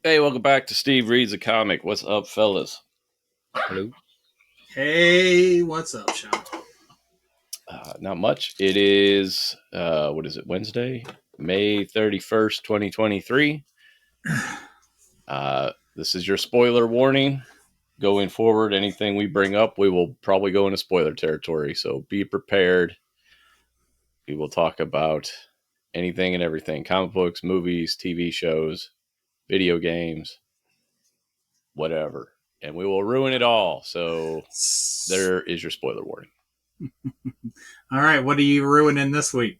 Hey, welcome back to Steve Reads a Comic. What's up, fellas? Hello. Hey, what's up, Sean? Not much. It is, what is it, Wednesday, May 31st, 2023. This is your spoiler warning. Going forward, anything we bring up, we will probably go into spoiler territory. So be prepared. We will talk about anything and everything: comic books, movies, TV shows, video games, whatever. And we will ruin it all. So there is your spoiler warning. All right, what are you ruining this week?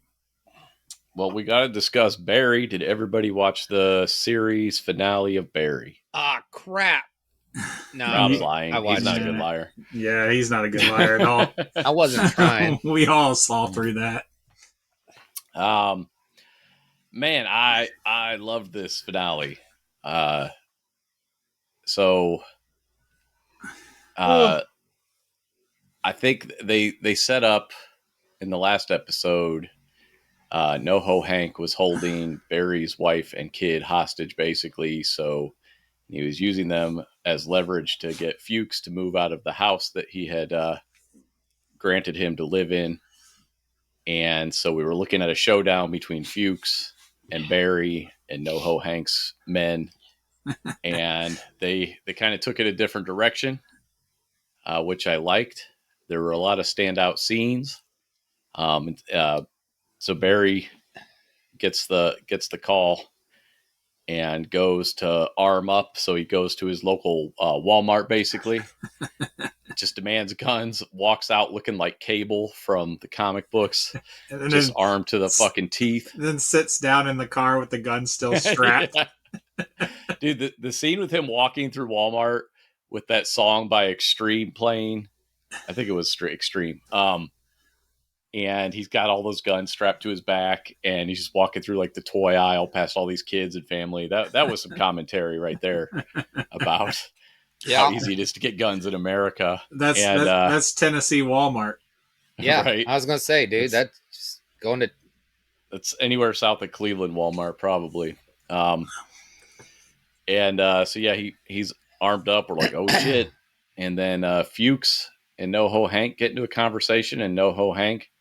Well, we got to discuss Barry. Did everybody watch the series finale of Barry? Ah, crap. No, Rob's Ye- lying. I He's watched not a it. good liar. Yeah, he's not a good liar at all. I wasn't trying. We all saw through that. um, man, I loved this finale. Uh, so uh, I think they set up in the last episode. NoHo Hank was holding Barry's wife and kid hostage, basically. So he was using them as leverage to get Fuchs to move out of the house that he had granted him to live in. And so we were looking at a showdown between Fuchs and Barry and NoHo Hank's men. And they kind of took it a different direction, which I liked. There were a lot of standout scenes. So Barry gets the call and goes to arm up. So he goes to his local Walmart, basically. Just demands guns, walks out looking like Cable from the comic books, And just then, armed to the fucking teeth. then sits down in the car with the gun still strapped. Yeah. Dude, the scene with him walking through Walmart with that song by Extreme playing, I think it was Extreme. And he's got all those guns strapped to his back, and he's just walking through like the toy aisle past all these kids and family. That was some commentary right there about how easy it is to get guns in America. And That's Tennessee Walmart. Yeah, right, I was gonna say, dude, that's just going to. that's anywhere south of Cleveland Walmart probably. So yeah, he's armed up. We're like, oh shit. And then Fuchs and NoHo Hank get into a conversation, and NoHo Hank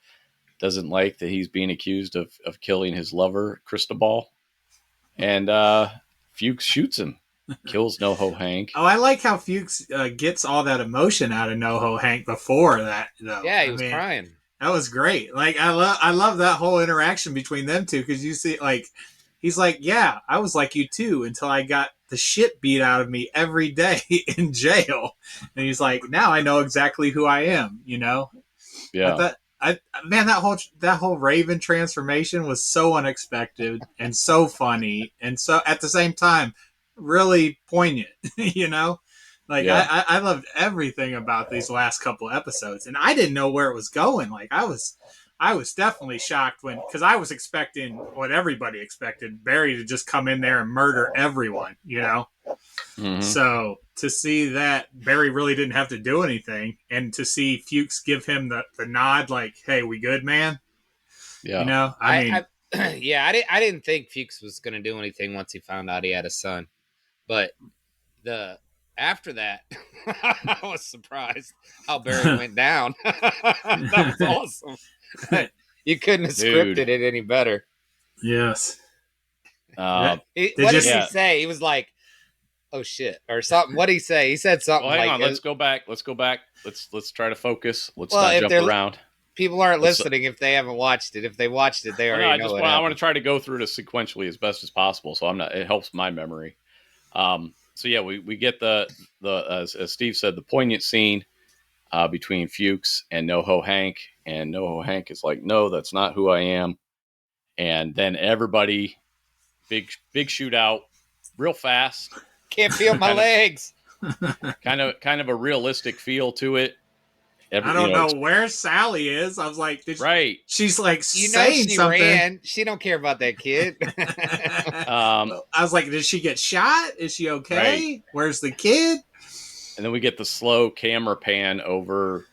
doesn't like that he's being accused of killing his lover, Cristobal. And Fuchs shoots him, kills NoHo Hank. Oh, I like how Fuchs gets all that emotion out of NoHo Hank before that, though. Yeah, he I was mean, crying. that was great. Like I love that whole interaction between them two because you see, like, he's like, yeah, I was like you too until I got the shit beat out of me every day in jail, and he's like, now I know exactly who I am. You know, I Yeah. thought. Man, that whole Raven transformation was so unexpected and so funny and so at the same time really poignant. You know, like Yeah. I loved everything about these last couple episodes, and I didn't know where it was going. Like I was definitely shocked when because I was expecting what everybody expected, Barry to just come in there and murder everyone. You know, Mm-hmm. so to see that Barry really didn't have to do anything, and to see Fuchs give him the nod, like, "Hey, we good, man." Yeah. You know, I mean, Yeah, I didn't think Fuchs was gonna do anything once he found out he had a son, but the after that, I was surprised how Barry went down. That was awesome. You couldn't have Dude. scripted it any better. yes. What did Yeah. he say? He was like, "Oh shit," or something. What did he say? He said something Well, hang like, on. Let's go back. Let's try to focus. Let's "Well, not if jump they're around. people aren't Let's. listening if they haven't watched it. If they watched it, they Well, no, already know what I want to happened." try to go through this sequentially as best as possible. So I'm not. It helps my memory. So yeah, we get the as Steve said, the poignant scene between Fuchs and NoHo Hank, and NoHo Hank is like, no, that's not who I am. And then everybody, big shootout, real fast. Can't feel my legs. Kind of a realistic feel to it. I don't know where Sally is. I was like, right. She's like You know saying she something. ran. She don't care about that kid. I was like, did she get shot? Is she okay? Right. Where's the kid? And then we get the slow camera pan over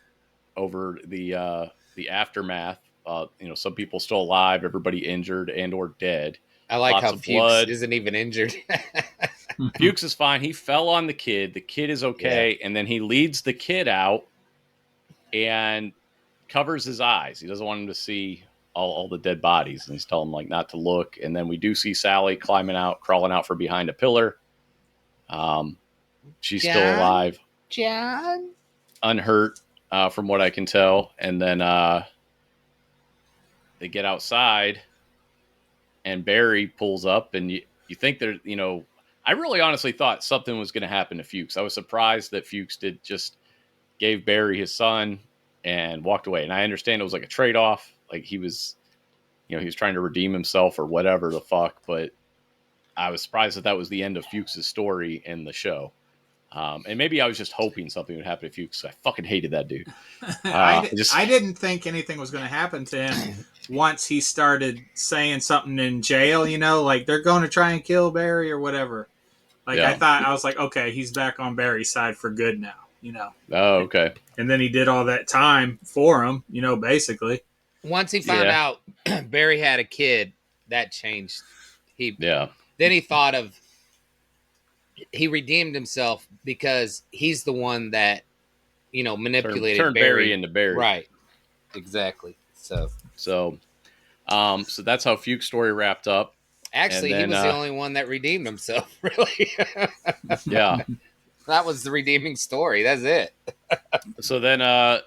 the aftermath. Some people still alive, everybody injured and or dead. I like Lots how of Fuchs blood. isn't even injured. Fuchs is fine. He fell on the kid. The kid is okay. And then he leads the kid out and covers his eyes. He doesn't want him to see all the dead bodies. And he's telling him like not to look. And then we do see Sally crawling out from behind a pillar. She's still alive. John? Unhurt, from what I can tell. And then they get outside and Barry pulls up and you think there, I really honestly thought something was going to happen to Fuchs. I was surprised that Fuchs gave Barry his son and walked away. And I understand it was like a trade-off. Like he was trying to redeem himself or whatever the fuck, but I was surprised that was the end of Fuchs's story in the show. And maybe I was just hoping something would happen to Fuchs. I fucking hated that dude. I didn't think anything was going to happen to him once he started saying something in jail, like they're going to try and kill Barry or whatever. Like I was like, okay, he's back on Barry's side for good now, Oh, okay. And then he did all that time for him, basically. Once he found out Barry had a kid, that changed. Then he thought of, he redeemed himself because he's the one that, manipulated turned Barry into Barry. Right. Exactly. So that's how Fuchs' story wrapped up. Actually, he was the only one that redeemed himself, really. Yeah. That was the redeeming story. That's it. So then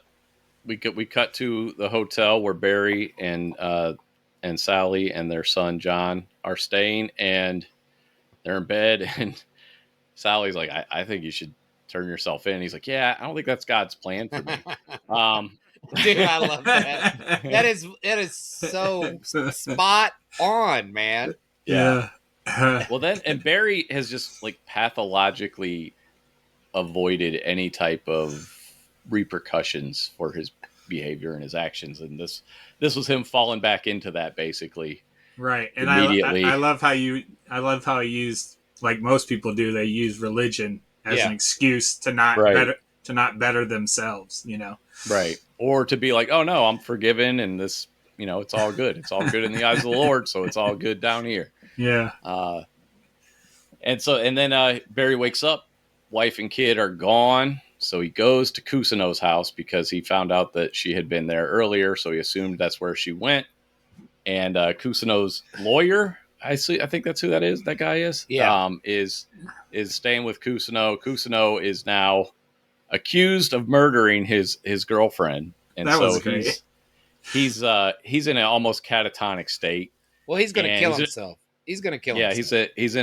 we cut to the hotel where Barry and Sally and their son John are staying, and they're in bed, and Sally's like, I think you should turn yourself in. He's like, yeah, I don't think that's God's plan for me. Dude, I love that. It is so spot on, man. Yeah. Well, then, and Barry has just like pathologically avoided any type of repercussions for his behavior and his actions, and this was him falling back into that basically. Right, and I love how he used, like most people do, they use religion as an excuse to not better themselves, Right, or to be like, oh no, I'm forgiven, and this, it's all good. It's all good in the eyes of the Lord, so it's all good down here. Yeah. And then Barry wakes up, wife and kid are gone, so he goes to Kusano's house because he found out that she had been there earlier, so he assumed that's where she went. And Kusano's lawyer, I think that's who that guy is. Yeah. Is staying with Kusano. Kusano is now accused of murdering his girlfriend, and that so was great. he's in an almost catatonic state. Well, he's going to kill himself. He's going to kill himself. Yeah, he's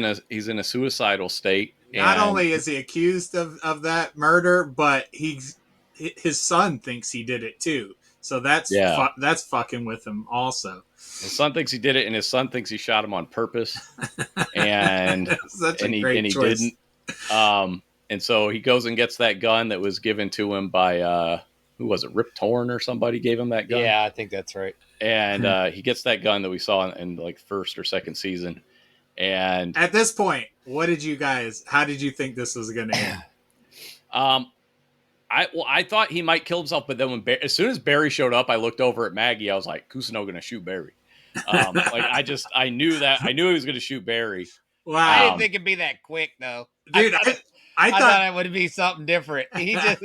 in a suicidal state. Not only is he accused of that murder, but his son thinks he did it too. So that's fucking with him also. His son thinks he did it, and his son thinks he shot him on purpose, and he didn't. And so he goes and gets that gun that was given to him by who was it? Rip Torn or somebody gave him that gun. Yeah, I think that's right. And he gets that gun that we saw in like first or second season. And at this point, how did you think this was going to end? I thought he might kill himself, but then as soon as Barry showed up, I looked over at Maggie. I was like, Kusano going to shoot Barry. I knew he was going to shoot Barry. Wow. I didn't think it'd be that quick though. Dude, I thought it would be something different. He had,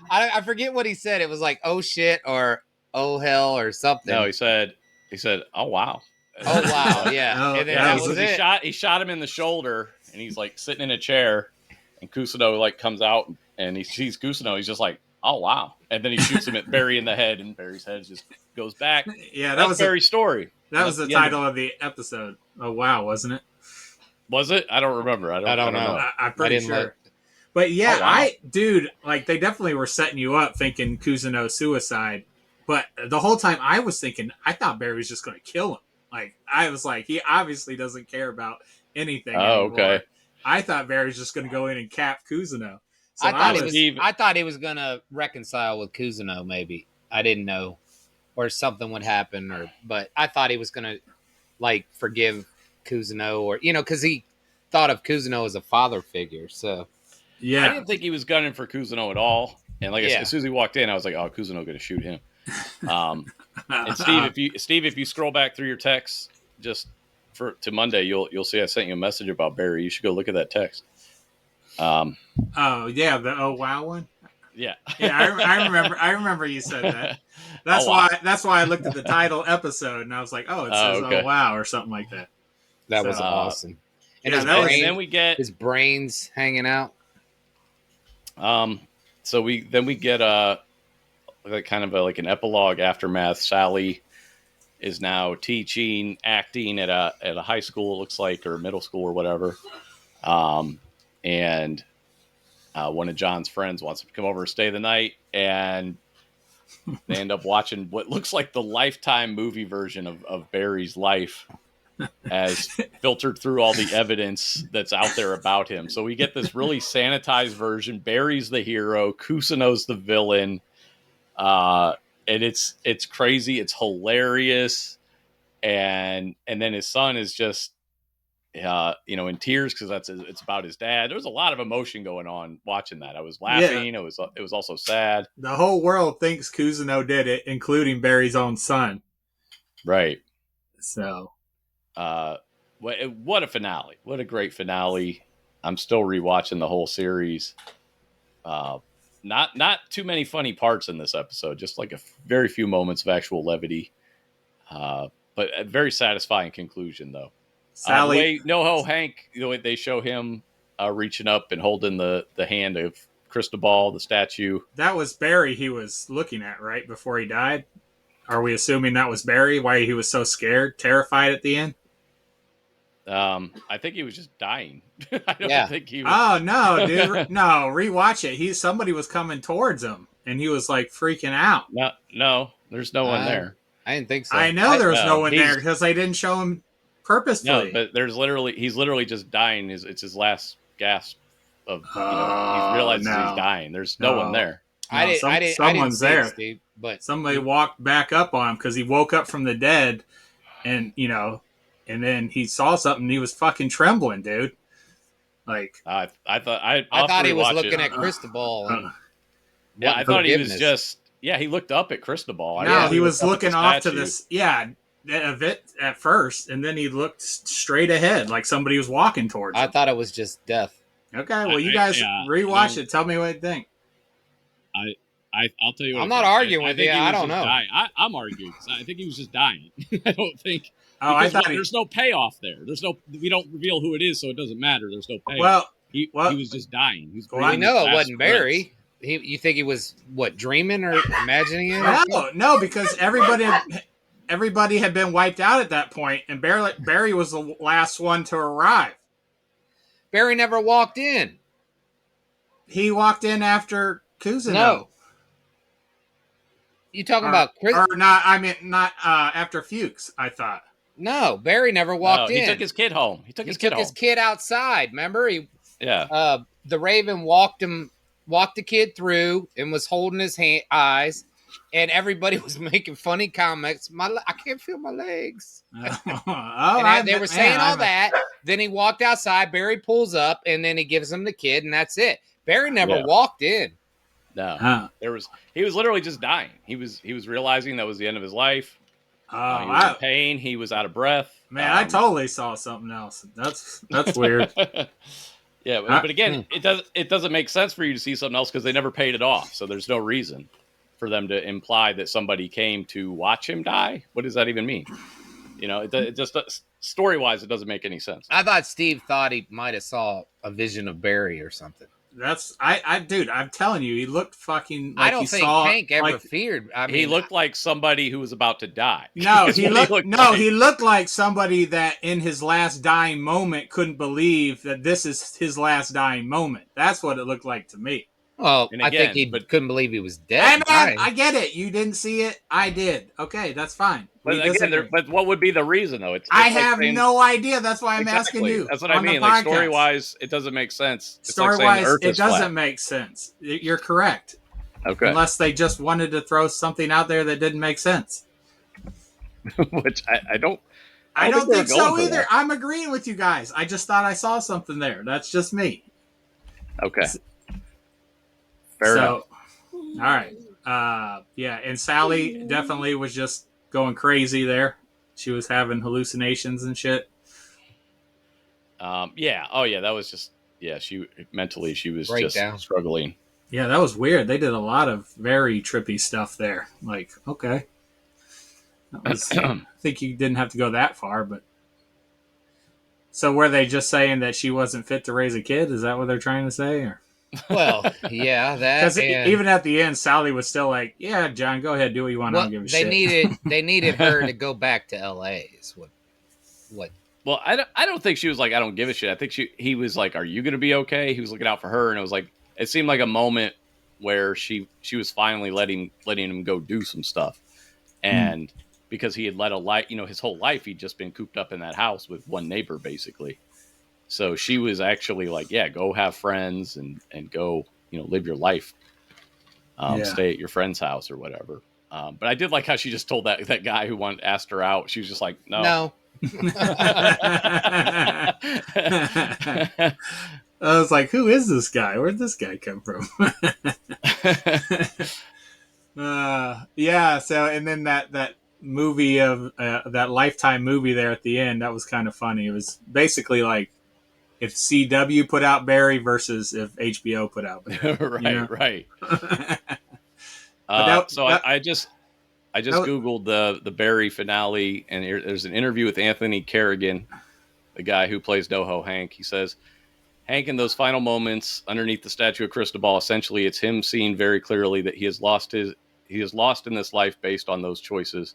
I forget what he said. It was like, oh shit, or oh hell, or something. No, he said, oh wow. Oh wow, yeah. And then that was it. He shot him in the shoulder, and he's like sitting in a chair, and Kusano like comes out, and he sees Kusano. He's just like, oh wow, and then he shoots him at Barry in the head, and Barry's head just goes back. Yeah, that was Barry's story. That was the title of the episode. Oh wow, wasn't it? Was it? I don't remember. I don't know. I'm pretty sure. But yeah, like they definitely were setting you up thinking Kusano suicide. But the whole time I was thinking, I thought Barry was just going to kill him. Like I was like, he obviously doesn't care about anything. Oh, anymore. okay. I thought Barry was just going to go in and cap Kusano. So I thought he was going to reconcile with Kusano. Maybe I didn't know, or something would happen, but I thought he was going to like forgive Kusano, or because he thought of Kusano as a father figure. So yeah, I didn't think he was gunning for Kusano at all. And like as soon as he walked in, I was like, oh, Kusano going to shoot him. And Steve, if you scroll back through your texts, just to Monday, you'll see I sent you a message about Barry. You should go look at that text. Oh yeah, the oh wow one. Yeah, Yeah, I remember you said that. Oh, wow. That's why I looked at the title episode and I was like, oh, it says okay. oh wow or something like that. That So, was awesome. And yeah, his that was- brain, and then we get his brains hanging out. so we get like kind of like an epilogue aftermath. Sally is now teaching acting at a high school, it looks like, or middle school or whatever. And one of John's friends wants to come over and stay the night, and they end up watching what looks like the Lifetime movie version of Barry's life as filtered through all the evidence that's out there about him. So we get this really sanitized version. Barry's the hero, Kusano's the villain, and it's crazy. It's hilarious, and then his son is just in tears because it's about his dad. There was a lot of emotion going on watching that. I was laughing. It was also sad. The whole world thinks Kusano did it, including Barry's own son. Right. So, what a finale! What a great finale! I'm still rewatching the whole series. Not too many funny parts in this episode. Just like very few moments of actual levity. But a very satisfying conclusion, though. Sally, The way NoHo Hank, the way they show him reaching up and holding the hand of Cristobal, the statue. that was Barry he was looking at, right, before he died? Are we assuming that was Barry? Why he was so scared, terrified at the end? I think he was just dying. I don't think he was. Oh, no, dude. No, rewatch it. Somebody was coming towards him, and he was, like, freaking out. No, there's no one there. I didn't think so. I know there was no one he's- there because they didn't show him No, purposefully. but he's literally just dying. It's his last gasp of, he Oh, realizes no. he's dying. There's no one there. I didn't. Someone's see it, there. Steve, but Somebody walked back up on him because he woke up from the dead, and and then he saw something. And he was fucking trembling, dude. Like, I thought I thought he was looking at Cristobal. And Yeah, I wanting thought he was forgiveness. just. Yeah, he looked up at Cristobal. I no, thought he was looked up at looking the off to statue. this. Yeah, of it at first, and then he looked straight ahead, like somebody was walking towards I him. thought it was just death. Okay, well, you guys rewatch it. Tell me what you think. I'll tell you what. I'm not arguing with think you. he was I don't just know. dying. I'm arguing. 'Cause I think he was just dying. I don't think. Oh, I because thought there's no payoff there. We don't reveal who it is, so it doesn't matter. There's no payoff. Well, he was just dying. He was Well, We breathing know his it last wasn't breaths. Barry. You think he was dreaming or imagining it? no, because everybody had been wiped out at that point, and Barry was the last one to arrive. Barry never walked in. He walked in after Kusano. No. You talking about Chris? Or not? I mean, not after Fuchs. I thought. No, Barry never walked No, in. he took his kid home. He took He his kid took home. his kid outside. Remember, Yeah. the Raven walked the kid through and was holding his eyes, and everybody was making funny comments. I can't feel my legs. And they were saying all that. Then he walked outside. Barry pulls up, and then he gives him the kid, and that's it. Barry never walked in. No. He was literally just dying. He was realizing that was the end of his life. He was in pain. He was out of breath. Man, I totally saw something else. That's weird. Yeah, but again, it doesn't make sense for you to see something else because they never paid it off. So there's no reason for them to imply that somebody came to watch him die. What does that even mean? It just story wise, it doesn't make any sense. I thought Steve thought he might have saw a vision of Barry or something. That's dude. I'm telling you, he looked fucking. I don't think Hank ever feared. I mean, he looked like somebody who was about to die. No, That's he what looked. He looked like somebody that in his last dying moment couldn't believe that this is his last dying moment. That's what it looked like to me. well, And I again, think he but- couldn't believe he was Hey dead. man, I get it. You didn't see it. I did. Okay, that's fine. But We again, disagree. but what would be the reason though? It's I like have saying- no idea. That's why I'm asking Exactly. you. That's what I on the mean. Like podcast. story wise, it doesn't make sense. It's Story like saying the wise, Earth it is doesn't flat. make sense. You're correct. Okay. Unless they just wanted to throw something out there that didn't make sense. Which I don't. I don't they were think so going for either. that. I'm agreeing with you guys. I just thought I saw something there. That's just me. Okay. Fair enough. All right. Yeah, and Sally definitely was just going crazy there. She was having hallucinations and shit. Yeah. Oh, yeah. That was just, yeah. She mentally, she was just Breakdown. struggling. Yeah, that was weird. They did a lot of very trippy stuff there. Like, okay, that was. I think you didn't have to go that far, but so were they just saying that she wasn't fit to raise a kid? Is that what they're trying to say? Or Well, yeah, that because and even at the end, Sally was still like, "Yeah, John, go ahead, do what you want. I well, don't give a they shit." needed her to go back to L.A. Is what Well, I don't think she was like, I don't give a shit. I think he was like, are you going to be okay? He was looking out for her. And it was like, it seemed like a moment where she was finally letting him go do some stuff. And because he had led a life, his whole life, he'd just been cooped up in that house with one neighbor, basically. So she was actually like, yeah, go have friends and go, live your life. Yeah. Stay at your friend's house or whatever. But I did like how she just told that guy who asked her out. She was just like, no. I was like, "Who is this guy? Where'd this guy come from?" Yeah. So, and then that movie of that Lifetime movie there at the end, that was kind of funny. It was basically like if CW put out Barry versus if HBO put out Barry. Right, right. But I just googled the Barry finale, and there's an interview with Anthony Kerrigan, the guy who plays NoHo Hank. He says, Hank, in those final moments underneath the statue of Cristobal, essentially it's him seeing very clearly that he is lost in this life based on those choices,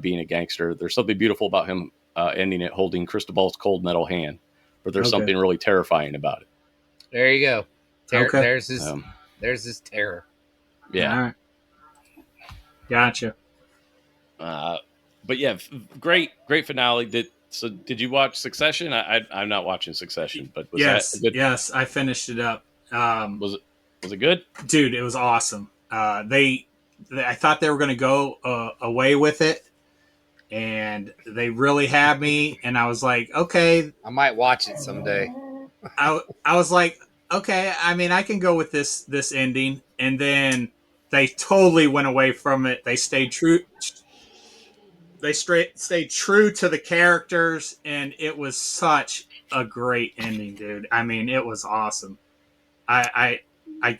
being a gangster. There's something beautiful about him ending it holding Cristobal's cold metal hand, but there's something really terrifying about it. There you go. Okay. There's his terror. Yeah. All right. Gotcha. But yeah, great finale. Did you watch Succession? I'm not watching Succession, but was that good? Yes, I finished it up. Was it good? Dude, it was awesome. I thought they were going to go away with it, and they really had me. And I was like, okay, I might watch it someday. I was like, okay, I mean, I can go with this ending. And then they totally went away from it. They stayed true. They stayed true to the characters, and it was such a great ending, dude. I mean, it was awesome. I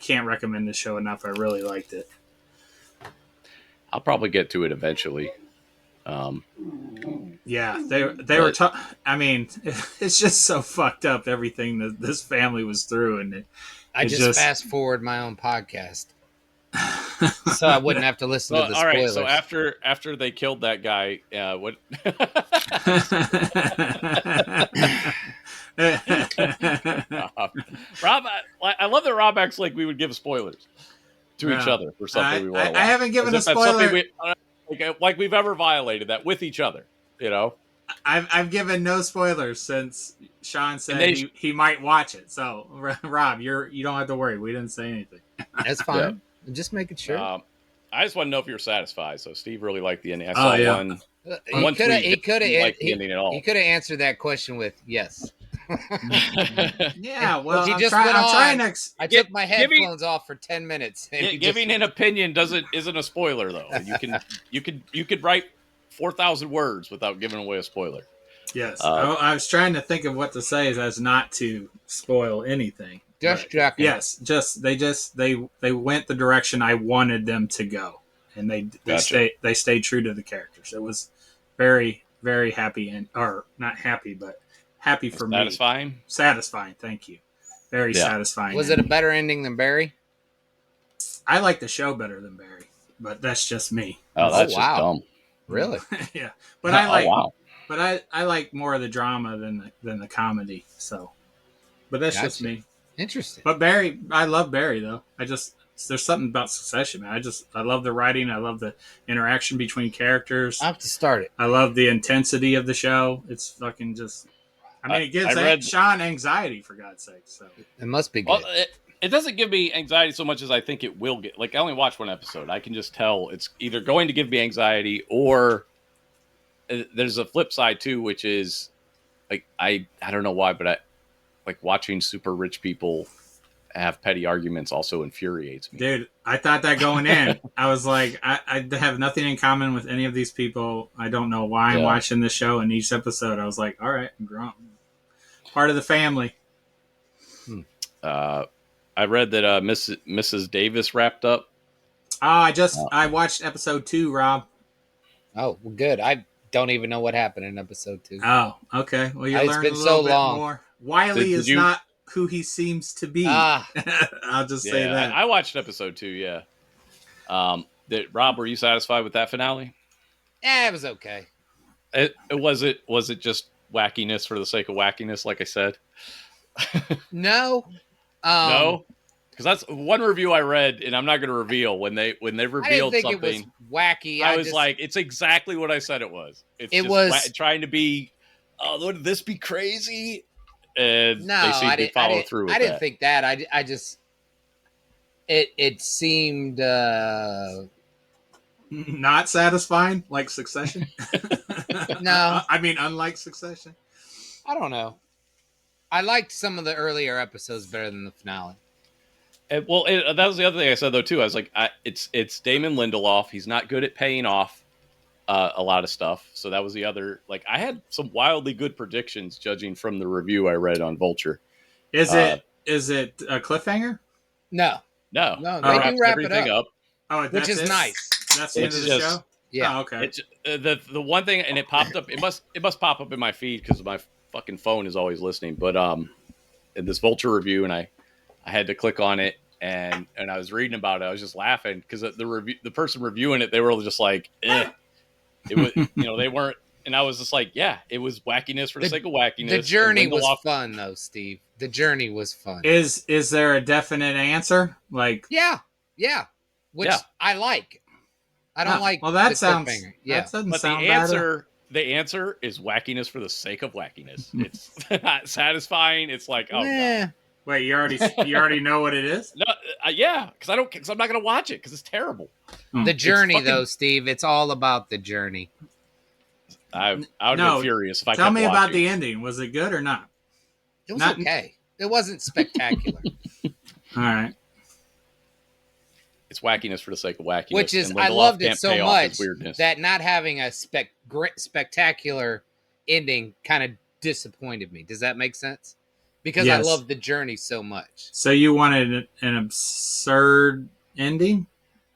can't recommend this show enough. I really liked it. I'll probably get to it eventually. Yeah, they were. I mean, it's just so fucked up everything that this family was through, and I just fast forward my own podcast, so I wouldn't have to listen to the spoilers. All right, so after they killed that guy, what? Rob, I love that Rob acts like we would give spoilers to each other for something we want to watch. I haven't given a spoiler. Like we've ever violated that with each other, I've given no spoilers since Sean said he might watch it. So Rob, you don't have to worry. We didn't say anything. That's fine. Yeah. I'm just making sure. I just want to know if you're satisfied. So Steve really liked the ending. I saw one. He could have answered that question with yes. Yeah, well, he just went on. I took my headphones off for 10 minutes. Giving an opinion isn't a spoiler though. You could write 4,000 words without giving away a spoiler. Yes, I was trying to think of what to say as not to spoil anything. Just checking. Yes, they went the direction I wanted them to go, and they stayed true to the characters. It was very, very happy or not happy, but happy for me. Satisfying. Thank you. Very satisfying. Was it a better ending than Barry? I like the show better than Barry, but that's just me. Oh, that's just dumb. Really? Yeah, but I like more of the drama than the comedy. So, but that's just me. Interesting. But Barry, I love Barry though. There's something about Succession, man. I love the writing. I love the interaction between characters. I have to start it. I love the intensity of the show. It's fucking just. I mean, it gives Sean anxiety, for God's sake. So it must be good. Well, it doesn't give me anxiety so much as I think it will get. Like, I only watched one episode. I can just tell it's either going to give me anxiety or there's a flip side too, which is like I don't know why, but I like watching super rich people have petty arguments also infuriates me. Dude, I thought that going in. I was like, I have nothing in common with any of these people. I don't know why I'm watching this show. In each episode, I was like, all right, I'm grown. Part of the family. I read that Mrs. Davis wrapped up. Oh, I watched episode 2, Rob. Oh, well, good. I don't even know what happened in episode 2. Oh, okay. Well, you It's learned been a little so bit long. more. Wiley Did is you- not who he seems to be. Ah. I'll just say that. I watched episode 2. Yeah. Rob, were you satisfied with that finale? Yeah, it was okay. Was it just wackiness for the sake of wackiness? Like I said, No. no, because that's one review I read, and I'm not going to reveal when they I didn't revealed think something. it was wacky. I was like, it's exactly what I said it was. It's It just was- trying to be. Oh, would this be crazy? And no, they seem to follow through with I didn't that. think that. I just it seemed Not satisfying, like Succession. No. I mean, unlike Succession. I don't know. I liked some of the earlier episodes better than the finale. That was the other thing I said though too. I was like, it's Damon Lindelof. He's not good at paying off a lot of stuff. So that was the other. Like, I had some wildly good predictions judging from the review I read on Vulture. Is it a cliffhanger? No, No, they wraps do wrap everything it up. Oh, Which that's is it? nice. That's the end Which of the is just- show. Yeah. Oh, okay. It's the one thing, and it popped up. It must pop up in my feed because my fucking phone is always listening. But in this Vulture review, and I had to click on it, and I was reading about it. I was just laughing because the person reviewing it, they were just like, eh. It was, they weren't, and I was just like, yeah, it was wackiness for the sake of wackiness. The journey And was Lindelof- fun, though, Steve. The journey was fun. Is there a definite answer? Like, Yeah, which Yeah. I like. I don't like. Well, that the sounds. cliffhanger. Yeah, That doesn't But the sound bad. answer is wackiness for the sake of wackiness. It's not satisfying. It's like, oh, God. yeah. Wait, you already know what it is? No, yeah, because I'm not gonna watch it because it's terrible. The journey, fucking- though, Steve. It's all about the journey. I would No, be furious if I Tell kept me about watching. the ending. Was it good or not? It was Not- okay. It wasn't spectacular, All right. It's wackiness for the sake of wackiness. which is and I Lindelof loved it can't so pay off his much weirdness. that not having a spectacular ending kind of disappointed me. Does that make sense? Because Yes. I love the journey so much. So you wanted an absurd ending?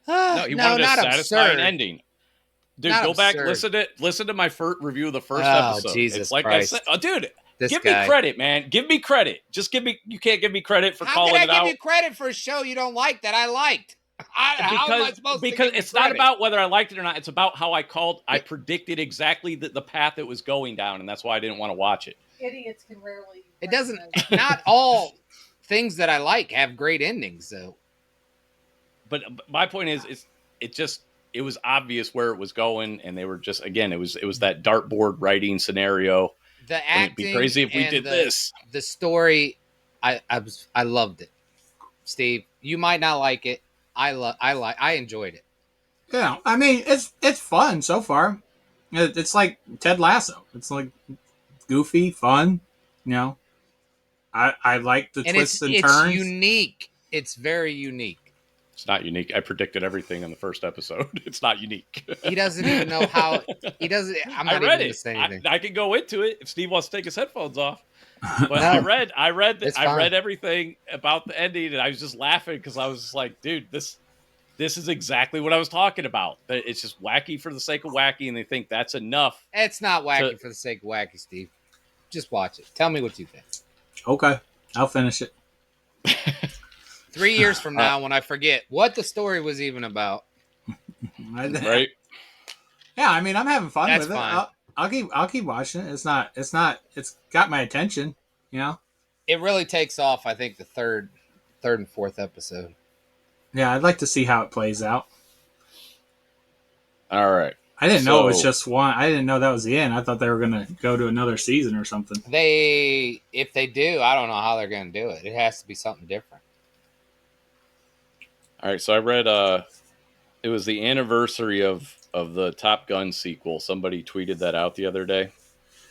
No, he wanted a not satisfying absurd. ending. Dude, Not go back, absurd. listen to my review of the first Oh, episode. Jesus it's like Christ. I said, dude, This give guy. me credit, man. Give me credit. Just give me. You can't give me credit for How calling can it I give out. you credit for a show you don't like that I liked? How am I supposed to Because give you it's not credit? about whether I liked it or not. It's about how I predicted exactly the path it was going down, and that's why I didn't want to watch it. Idiots can rarely. It doesn't. recognize- Not all things that I like have great endings, though. But my point is, it was obvious where it was going, and they were just, again, it was that dartboard writing scenario. The Wouldn't acting. it be crazy if we and did the, this? The story, I loved it. Steve, you might not like it. I enjoyed it. Yeah. I mean, it's fun so far. It's like Ted Lasso. It's like goofy, fun. I like the And twists and it's turns. unique. It's very unique. It's not unique. I predicted everything in the first episode. It's not unique. He doesn't even know how. He doesn't. I'm I not read even going to it. say anything. I can go into it if Steve wants to take his headphones off. But No. I read It's fine. everything about the ending, and I was just laughing because I was just like, dude, this is exactly what I was talking about. That it's just wacky for the sake of wacky, and they think that's enough. It's not wacky to- for the sake of wacky, Steve. Just watch it. Tell me what you think. Okay, I'll finish it. 3 years from now, when I forget what the story was even about, Right? Yeah, I mean, I'm having fun That's with it. fine. I'll keep watching it. It's got my attention. it really takes off. I think the third and fourth episode. Yeah, I'd like to see how it plays out. All right. I didn't know it was So- just one. I didn't know that was the end. I thought they were gonna go to another season or something. If they do, I don't know how they're going to do it. It has to be something different. All right. So I read. It was the anniversary of the Top Gun sequel. Somebody tweeted that out the other day,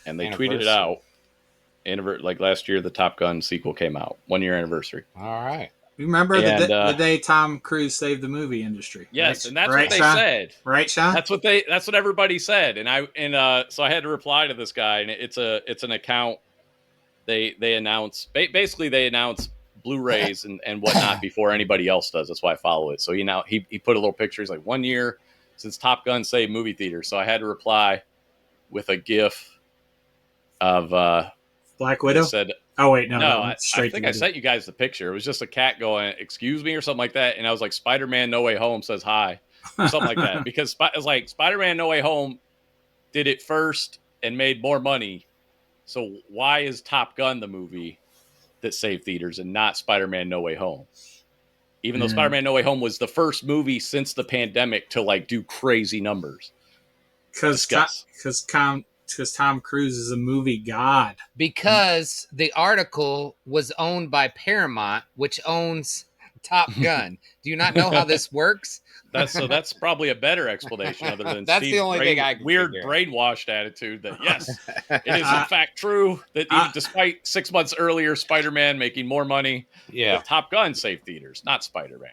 and they tweeted it out. Like last year, the Top Gun sequel came out. 1 year anniversary. All right. You remember And, the day Tom Cruise saved the movie industry? Yes, right? and that's right, what they Sean? said. Right, Sean? That's what everybody said, and so I had to reply to this guy, and it's an account they announce basically they announce Blu-rays and whatnot before anybody else does. That's why I follow it. So he put a little picture. He's like 1 year since Top Gun saved movie theaters. So I had to reply with a GIF of Black that Widow. said, Oh wait, no, no, that's I straight think to I sent you guys the picture. It was just a cat going, "Excuse me" or something like that, and I was like, "Spider-Man: No Way Home says hi," or something like that, because it was like Spider-Man: No Way Home did it first and made more money. So why is Top Gun the movie that saved theaters and not Spider-Man: No Way Home? Even though Spider-Man: No Way Home was the first movie since the pandemic to like do crazy numbers. because Tom Cruise is a movie god. Because the article was owned by Paramount, which owns Top Gun. Do you not know how this works? That's probably a better explanation other than That's Steve's the only thing I can weird figure. brainwashed attitude that yes, it is in fact true that even despite 6 months earlier Spider-Man making more money, that Top Gun saved theaters, not Spider-Man.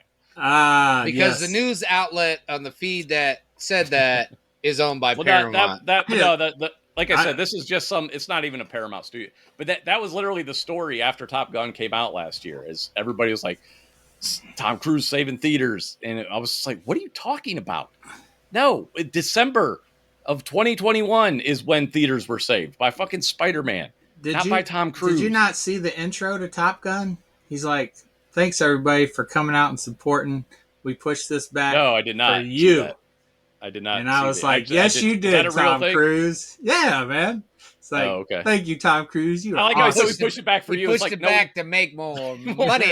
Because the news outlet on the feed that said that is owned by Paramount. Like I said, this is just it's not even a Paramount studio, but that was literally the story after Top Gun came out last year, is everybody was like, Tom Cruise saving theaters. And I was just like, what are you talking about? No, December of 2021 is when theaters were saved by fucking Spider-Man, by Tom Cruise. Did you not see the intro to Top Gun? He's like, thanks everybody for coming out and supporting. We pushed this back. No, I did not for you. See that. I did not. And I was like, yes, you did, Tom Cruise. Yeah, man. It's like, okay. Thank you, Tom Cruise. You I like awesome. How we pushed it back for you. Pushed it back to make more money.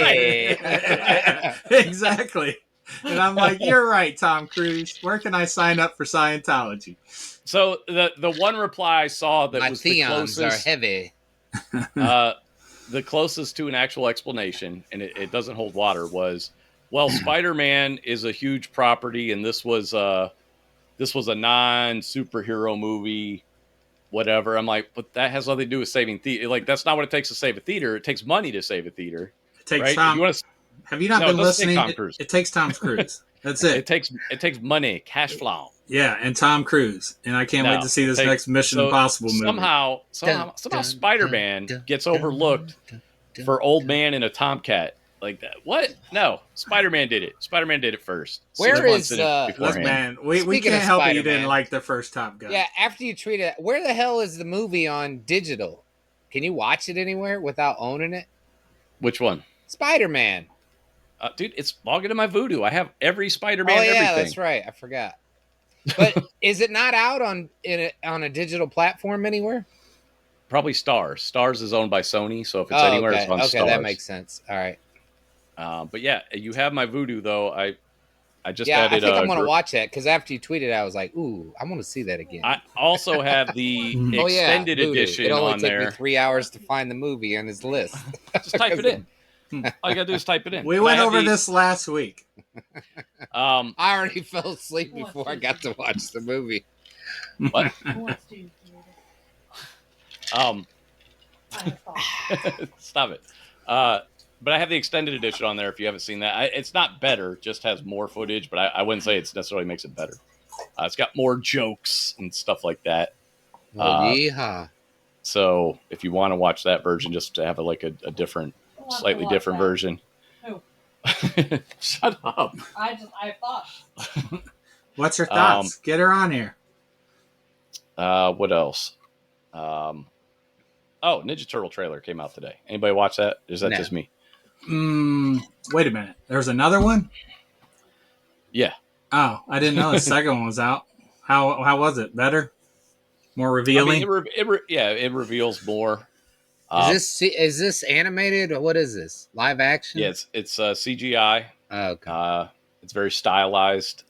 Exactly. And I'm like, you're right, Tom Cruise. Where can I sign up for Scientology? So the one reply I saw that my was the closest are heavy. The closest to an actual explanation, and it doesn't hold water, was, well, Spider-Man is a huge property, and this was a non-superhero movie, whatever. I'm like, but that has nothing to do with saving theater. Like, that's not what it takes to save a theater. It takes money to save a theater. It takes right? Tom. Have you not been listening? It takes Tom Cruise. That's it. It takes money, cash flow. Yeah, and Tom Cruise. And I can't wait to see this next Mission Impossible movie. Somehow Spider-Man gets overlooked for old man in a Tomcat. Like that. What? No. Spider-Man did it. Spider-Man did it first. Where is look, man, we can't help it you didn't like the first Top Gun. Yeah, after you tweeted it, where the hell is the movie on digital? Can you watch it anywhere without owning it? Which one? Spider-Man. Dude, it's logged into my Voodoo. I have every Spider-Man. Oh yeah, everything. That's right. I forgot. But is it not out on a digital platform anywhere? Probably Stars. Stars is owned by Sony, so if it's anywhere, it's on Stars. Okay, that makes sense. All right. But yeah, you have my Voodoo though. I just added. I think I'm going to watch that because after you tweeted, I was like, "Ooh, I want to see that again." I also have the extended edition it only on took there. Me 3 hours to find the movie on his list. Just type it in. All you gotta do is type it in. We went over this last week. I already fell asleep before I got to watch the movie. What? Stop it. But I have the extended edition on there if you haven't seen that. It's not better, just has more footage, but I wouldn't say it necessarily makes it better. It's got more jokes and stuff like that. Yeehaw. So if you want to watch that version, just to have a different, slightly different version. Who? Shut up. I have thoughts. What's your thoughts? Get her on here. What else? Ninja Turtle trailer came out today. Anybody watch that? Or is that just me? Wait a minute. There's another one? Yeah. Oh, I didn't know the second one was out. How was it? Better? More revealing? It reveals more. Is this animated or what is this? Live action? Yeah, it's CGI. Okay. It's very stylized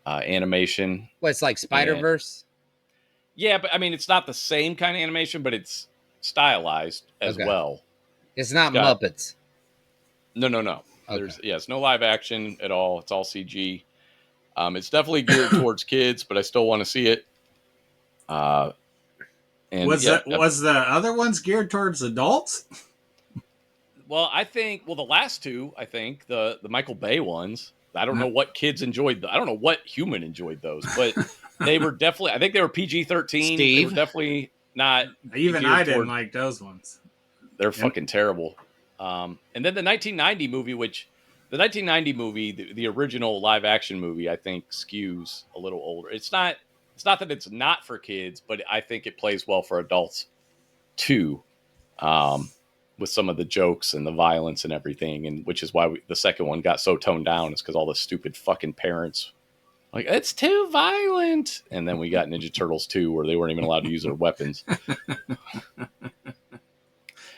animation. Well, it's like Spider-Verse? Yeah, but I mean, it's not the same kind of animation, but it's stylized as well. It's not Muppets. No. Okay. It's no live action at all. It's all CG. It's definitely geared towards kids, but I still want to see it. Was the other ones geared towards adults? Well, the last two, I think the Michael Bay ones. I don't know what kids enjoyed. I don't know what human enjoyed those, but they were definitely. I think they were PG-13. They were definitely not. Even I didn't like those ones. they're fucking terrible. And then the 1990 movie, the original live action movie, I think skews a little older. It's not that it's not for kids, but I think it plays well for adults too, with some of the jokes and the violence and everything, and which is why the second one got so toned down. Is because all the stupid fucking parents like it's too violent, and then we got Ninja Turtles 2 where they weren't even allowed to use their weapons.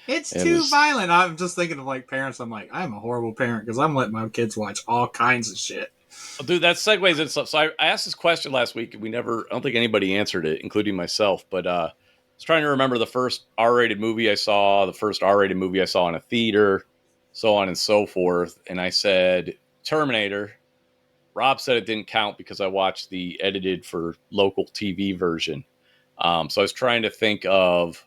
It's too violent. I'm just thinking of like parents. I'm like, I'm a horrible parent because I'm letting my kids watch all kinds of shit. Well, dude, that segues into stuff. So I asked this question last week, and I don't think anybody answered it, including myself. But I was trying to remember the first R-rated movie I saw, in a theater, so on and so forth. And I said Terminator. Rob said it didn't count because I watched the edited for local TV version. So I was trying to think of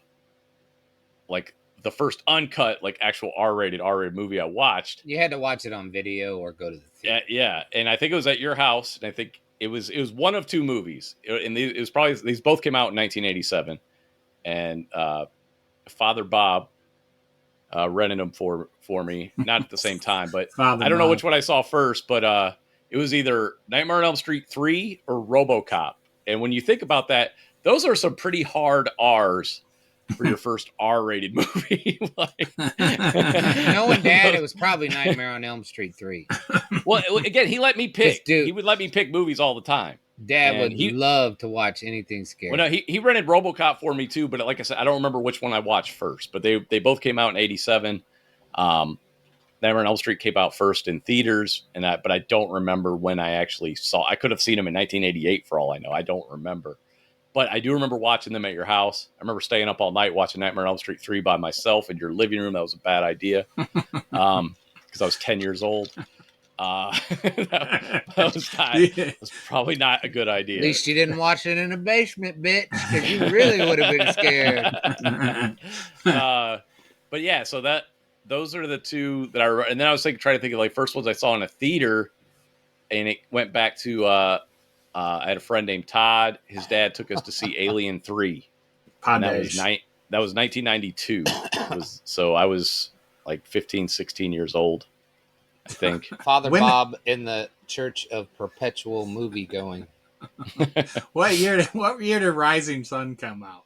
like the first uncut, like actual R-rated movie I watched. You had to watch it on video or go to the theater. Yeah. And I think it was at your house, and I think it was one of two movies. And it was probably, these both came out in 1987. And Father Bob rented them for me, not at the same time, but I don't know which one I saw first, but it was either Nightmare on Elm Street 3 or RoboCop. And when you think about that, those are some pretty hard R's for your first R-rated movie. Knowing Dad, it was probably Nightmare on Elm Street 3. Well, again, he let me pick. He would let me pick movies all the time. Dad would love to watch anything scary. Well, no, he rented RoboCop for me too, but like I said, I don't remember which one I watched first. But they both came out in '87. Nightmare on Elm Street came out first in theaters, but I don't remember when I actually saw. I could have seen them in 1988 for all I know. I don't remember. But I do remember watching them at your house. I remember staying up all night watching Nightmare on Elm Street 3 by myself in your living room. That was a bad idea because I was 10 years old. That was probably not a good idea. At least you didn't watch it in a basement, bitch, because you really would have been scared. But yeah, so those are the two that I. And then I was trying to think of like first ones I saw in a theater, and it went back to. I had a friend named Todd. His dad took us to see Alien 3. And that was 1992. So I was like 15, 16 years old, I think. Father Bob in the Church of Perpetual Movie Going. What year did Rising Sun come out?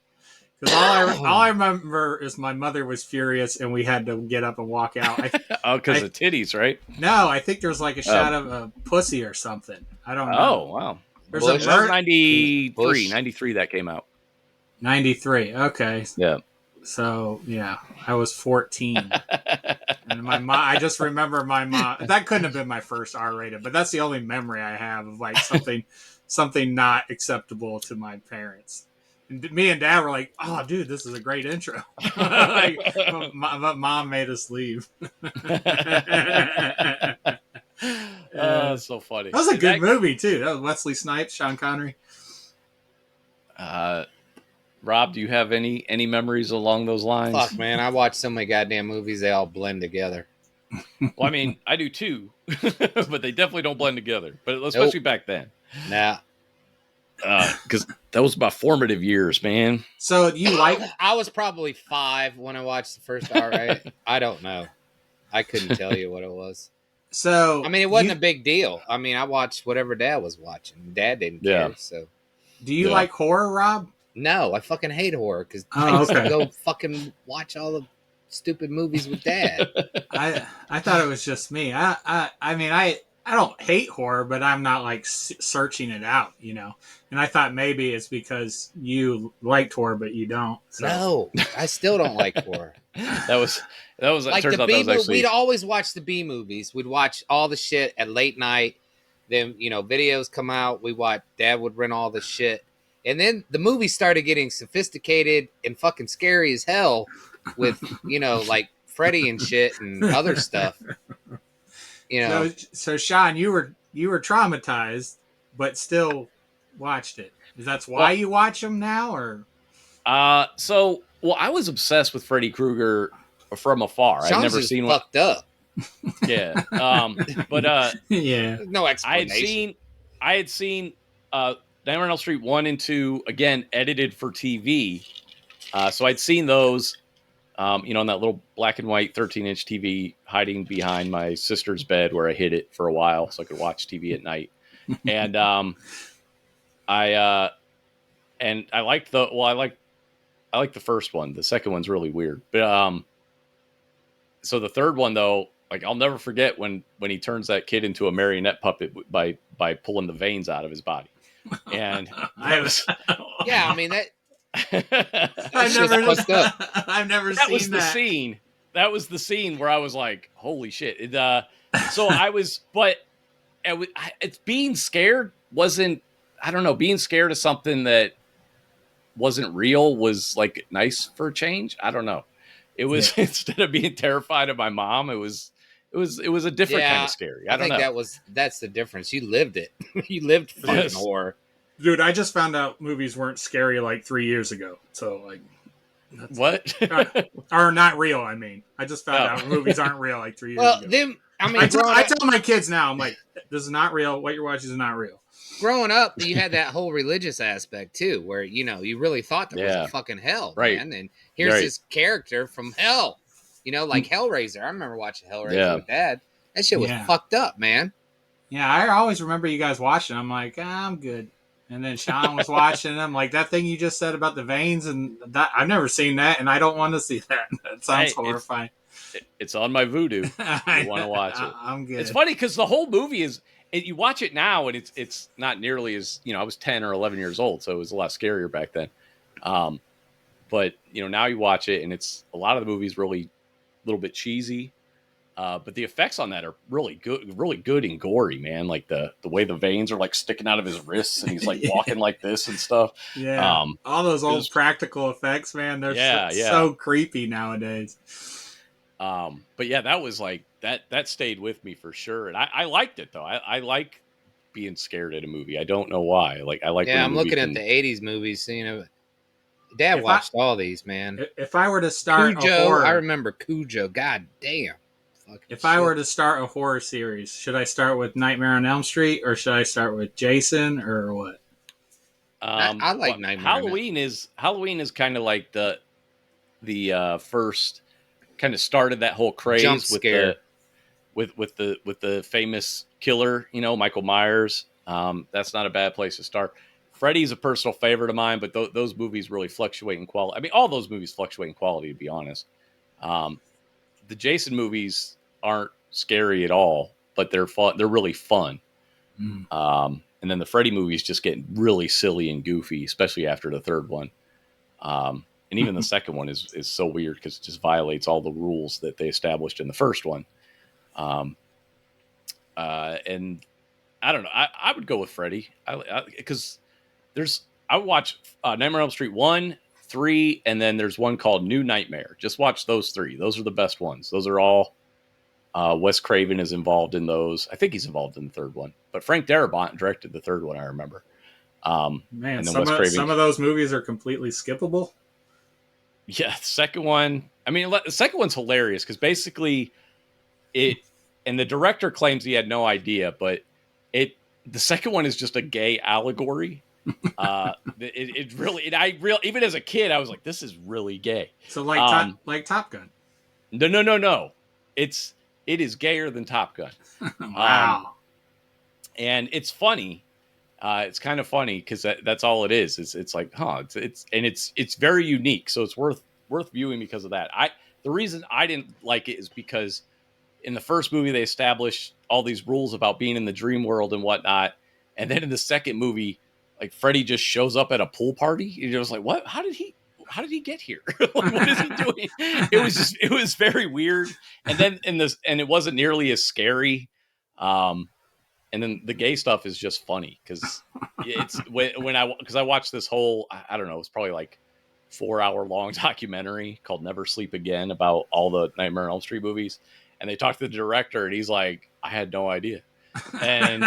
Because all I remember is my mother was furious and we had to get up and walk out. Because of titties, right? No, I think there was like a shot of a pussy or something. I don't know. Oh, wow. There's a 93 that came out. 93. Okay. Yeah. So yeah, I was 14, and my mom. I just remember my mom. That couldn't have been my first R-rated, but that's the only memory I have of like something not acceptable to my parents. And me and Dad were like, "Oh, dude, this is a great intro." Like, my mom made us leave. That's so funny. That was a good movie too. That was Wesley Snipes, Sean Connery. Rob, do you have any memories along those lines? Fuck, man, I watch so many goddamn movies; they all blend together. Well, I mean, I do too, but they definitely don't blend together. But especially back then. Nah, because that was my formative years, man. So you like? I was probably 5 when I watched the first R-rated. I don't know. I couldn't tell you what it was. So I mean, it wasn't a big deal. I mean, I watched whatever Dad was watching. Dad didn't care. So, do you like horror, Rob? No, I fucking hate horror because I used to go fucking watch all the stupid movies with Dad. I thought it was just me. I mean, I don't hate horror, but I'm not like searching it out, you know. And I thought maybe it's because you liked horror, but you don't. So. No, I still don't like horror. That was like the B movie. We'd always watch the B movies. We'd watch all the shit at late night. Then videos come out. Dad would rent all the shit, and then the movies started getting sophisticated and fucking scary as hell with like Freddy and shit and other stuff. So Sean, you were traumatized, but still watched it. That's why you watch them now, or? Well, I was obsessed with Freddy Krueger from afar. Sean's I'd never seen one. Fucked up. Yeah. But yeah. No explanation. I had seen Nightmare on Elm Street 1 and 2 again edited for TV. So I'd seen those, on that little black and white 13-inch TV, hiding behind my sister's bed where I hid it for a while so I could watch TV at night. And I and I liked I like the first one. The second one's really weird, but so the third one though, like I'll never forget when he turns that kid into a marionette puppet by pulling the veins out of his body, and that was Yeah, I mean that. I've never, fucked up. I've never that seen was the that. scene. That was the scene where I was like, "Holy shit!" So I was, but it's being scared wasn't. I don't know. Being scared of something that wasn't real was like nice for a change. I don't know. It was instead of being terrified of my mom, it was a different kind of scary. I don't think know. that's the difference. You lived it. You lived fucking Yes. horror. Dude, I just found out movies weren't scary like 3 years ago. So like, What? or not real. I mean, I just found out movies aren't real like 3 years Well, ago. them. I mean, I tell my kids now, I'm like, this is not real. What you're watching is not real. growing up, you had that whole religious aspect too, where you really thought there was a fucking hell, Right. man. And here's this character from hell, like Hellraiser. I remember watching Hellraiser with Dad. That shit was fucked up, man. Yeah, I always remember you guys watching. I'm like, I'm good. And then Sean was watching them. Like that thing you just said about the veins, and that I've never seen that, and I don't want to see that. That sounds horrifying. It's on my voodoo. You want to watch it? I'm good. It's funny because the whole movie is. You watch it now, and it's not nearly as I was 10 or 11 years old, so it was a lot scarier back then. But now you watch it, and it's a lot of the movies really a little bit cheesy. But the effects on that are really good and gory, man. Like the way the veins are like sticking out of his wrists, and he's like walking like this and stuff. Yeah, all those old practical effects, man. They're so creepy nowadays. But yeah, that was like that stayed with me for sure, and I liked it though. I like being scared at a movie. I don't know why. Like I like. Yeah, I'm looking at the '80s movies. Dad watched all these, man. If I were to start Cujo, a horror, I remember Cujo. God damn. If I were to start a horror series, should I start with Nightmare on Elm Street or should I start with Jason or what? I like Nightmare. Halloween is kind of like the first kind of started that whole craze jump scare with the famous killer, Michael Myers. That's not a bad place to start. Freddy's a personal favorite of mine, but those movies really fluctuate in quality. I mean, all those movies fluctuate in quality, to be honest. The Jason movies aren't scary at all, but they're fun. They're really fun. And then the Freddy movies just get really silly and goofy, especially after the third one. And even the second one is so weird because it just violates all the rules that they established in the first one. And I don't know. I would go with Freddy because I would watch Nightmare on Elm Street 1, 3, and then there's one called New Nightmare. Just watch those 3. Those are the best ones. Those are all Wes Craven is involved in those. I think he's involved in the third one, but Frank Darabont directed the third one. I remember. Man, some of those movies are completely skippable. Yeah, the second one. I mean, the second one's hilarious because basically and the director claims he had no idea, but the second one is just a gay allegory. It really, even as a kid, I was like, this is really gay. So like Top Gun. No. It is gayer than Top Gun. Wow. And it's funny. It's kind of funny because that's all it is. It's like, it's very unique. So it's worth viewing because of that. The reason I didn't like it is because in the first movie they established all these rules about being in the dream world and whatnot, and then in the second movie, like Freddy just shows up at a pool party. You're just like, what? How did he get here? Like, what is he doing? It was very weird. And then and it wasn't nearly as scary. And then the gay stuff is just funny because it's because I watched this whole, I don't know, it's probably like 4-hour long documentary called Never Sleep Again about all the Nightmare on Elm Street movies. And they talked to the director and he's like, I had no idea. And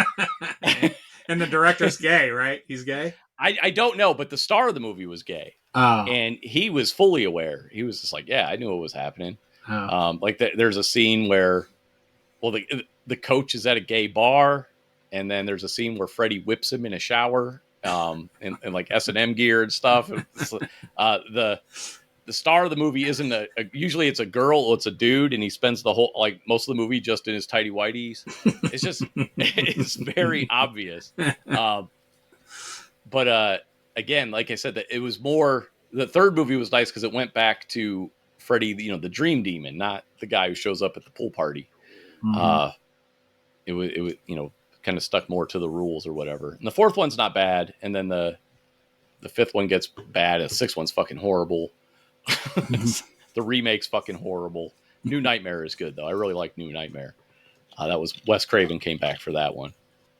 and the director's gay, right? He's gay? I don't know, but the star of the movie was gay. Oh. And he was fully aware. He was just like, yeah, I knew what was happening. Oh. Like there's a scene where, the coach is at a gay bar, and then there's a scene where Freddy whips him in a shower, in like S&M gear and stuff. the star of the movie isn't usually it's a girl or it's a dude, and he spends the whole like most of the movie just in his tighty whities. It's just it's very obvious. But again, like I said, that it was more. The third movie was nice because it went back to Freddy, the Dream Demon, not the guy who shows up at the pool party. Mhm. It was kind of stuck more to the rules or whatever. And the fourth one's not bad, and then the fifth one gets bad. The sixth one's fucking horrible. The remake's fucking horrible. New Nightmare is good though. I really like New Nightmare. That was Wes Craven came back for that one.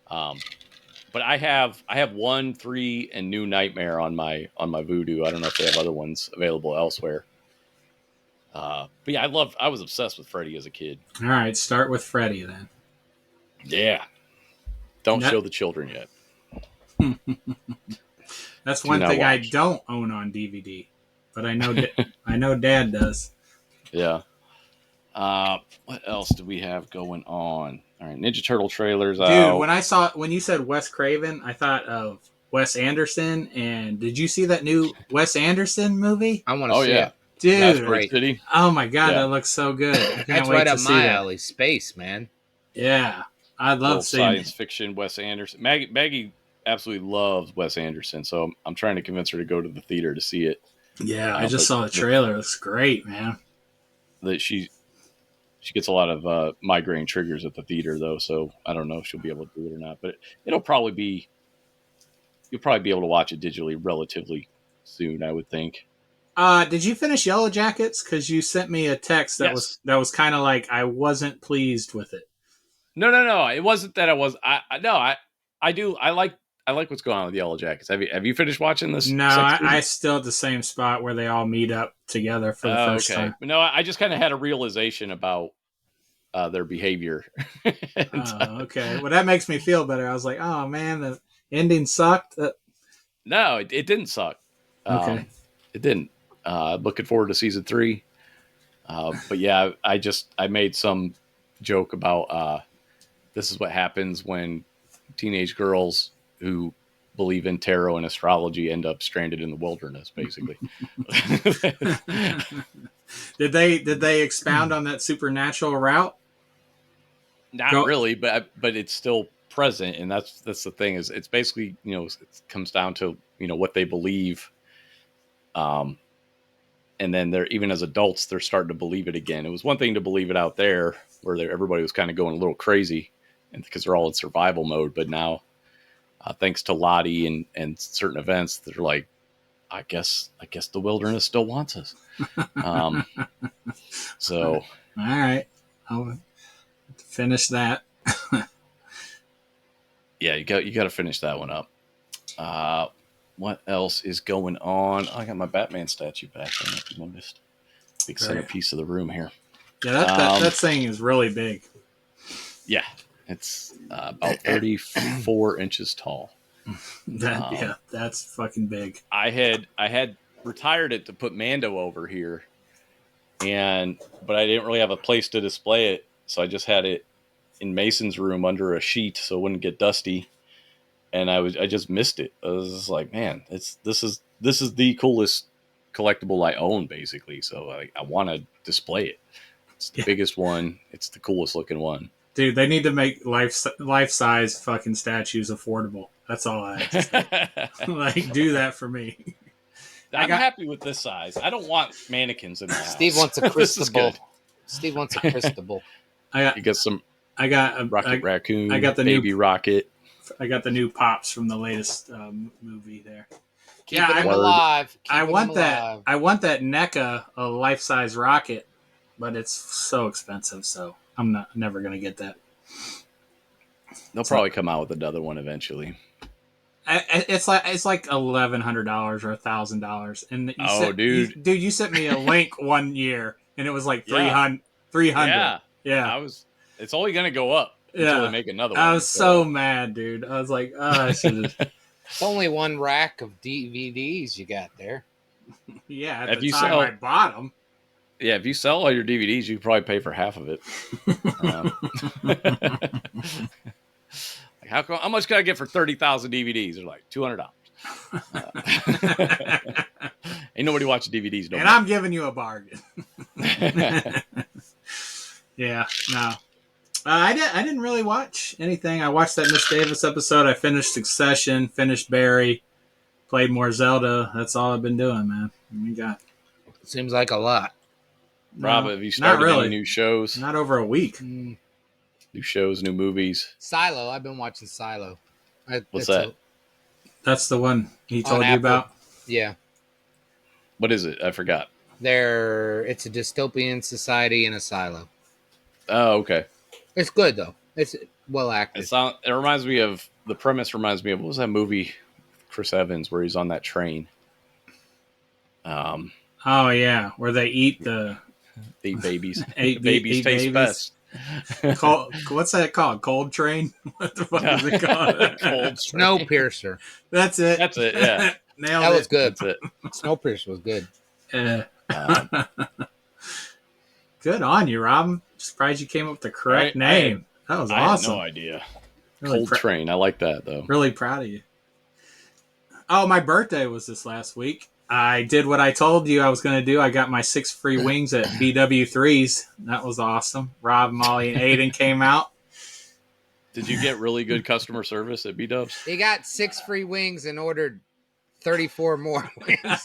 But I have 1, 3, and New Nightmare on my Vudu. I don't know if they have other ones available elsewhere. But yeah, I was obsessed with Freddy as a kid. All right, start with Freddy then. Yeah. Don't That- show the children yet. That's Do one not thing I watch. don't own on DVD, but I know I know Dad does. Yeah. What else do we have going on? All right, Ninja Turtle trailers Dude, out. when you said Wes Craven, I thought of Wes Anderson. And did you see that new Wes Anderson movie? I want to Oh see yeah, it. Dude, That's Great great. City. oh my God, Yeah. that looks so good. I can't That's wait right to up see my that. alley. Space, man. Yeah, I'd Little love seeing science it. fiction. Wes Anderson. Maggie absolutely loves Wes Anderson, so I'm trying to convince her to go to the theater to see it. Yeah, I just But saw the trailer. It looks great, man. that she gets a lot of migraine triggers at the theater though, so I don't know if she'll be able to do it or not. But you'll probably be able to watch it digitally relatively soon, I would think. Did you finish Yellow Jackets? Because you sent me a text that Yes. was kind of like I wasn't pleased with it. No. It wasn't that I was. I do. I like what's going on with Yellow Jackets. Have you finished watching this? No, Second I season? still at the same spot where they all meet up together for the first Okay. time. But no, I just kind of had a realization about their behavior. Okay. Well, that makes me feel better. I was like, oh man, the ending sucked. No, it didn't suck. Okay. It didn't. Looking forward to season 3. But yeah, I made some joke about this is what happens when teenage girls who believe in tarot and astrology end up stranded in the wilderness, basically. Did they expound on that supernatural route? Not really, but it's still present, and that's the thing is it's basically it comes down to what they believe, and then they're even as adults they're starting to believe it again. It was one thing to believe it out there where everybody was kind of going a little crazy, and because they're all in survival mode, but now thanks to Lottie and certain events, they're like, I guess the wilderness still wants us. So all right, I'll finish that. yeah, you got to finish that one up. What else is going on? I got my Batman statue back. I don't know if you noticed. Big centerpiece of the room here. Yeah, that thing is really big. Yeah, it's about 34 inches tall. Yeah, that's fucking big. I had retired it to put Mando over here, but I didn't really have a place to display it, so I just had it in Mason's room under a sheet so it wouldn't get dusty. And I just missed it. I was just like, man, this is the coolest collectible I own, basically. So I want to display it. It's the biggest one. It's the coolest looking one. Dude, they need to make life size fucking statues affordable. That's all I have to say. Like, do that for me. I'm happy with this size. I don't want mannequins in my house. Steve wants a crystal. Steve wants a crystal. You got some. I got a Rocket Raccoon. I got the Baby new Rocket. I got the new pops from the latest movie there. Keeping them alive. I want that NECA, a life size rocket, but it's so expensive. So I'm never gonna get that. They'll probably come out with another one eventually. It's like $1,100 or $1,000, and you sent me a link one year, and it was like 300. Yeah. It's only gonna go up until they make another one. I was so mad, dude. I was like, oh, I should. It's only one rack of DVDs you got there. Yeah, at the time I bought them. Yeah, if you sell all your DVDs, you can probably pay for half of it. How much can I get for 30,000 DVDs? They're like $200. Ain't nobody watching DVDs no And more. I'm giving you a bargain. Yeah, no. I didn't really watch anything. I watched that Miss Davis episode. I finished Succession, finished Barry, played more Zelda. That's all I've been doing, man. We got Seems like a lot. Rob, no, have you not started really. any new shows? Not over a week. Mm. New shows, new movies. Silo. I've been watching Silo. What's that? That's the one he On told you Apple. about. Yeah. What is it? I forgot. It's a dystopian society in a silo. Oh, okay. It's good though. It's well acted. It reminds me of the premise. Reminds me of what was that movie, Chris Evans, where he's on that train. Oh yeah, where they eat the Eat babies. Eight Babies taste babies. best. what's that called? Cold Train? What the fuck is it called? Cold Snowpiercer. That's it. That's it. Yeah, Nailed That it. was good. that's it. Snowpiercer was good. Good on you, Rob. Surprised you came up with the correct I- name. That was I awesome. had no idea. Really Cold Train. I like that though. Really proud of you. Oh, my birthday was this last week. I did what I told you I was going to do. I got my 6 free wings at BW3's. That was awesome. Rob, Molly, and Aiden came out. Did you get really good customer service at B Dubs? He got 6 free wings and ordered 34 more wings. Well,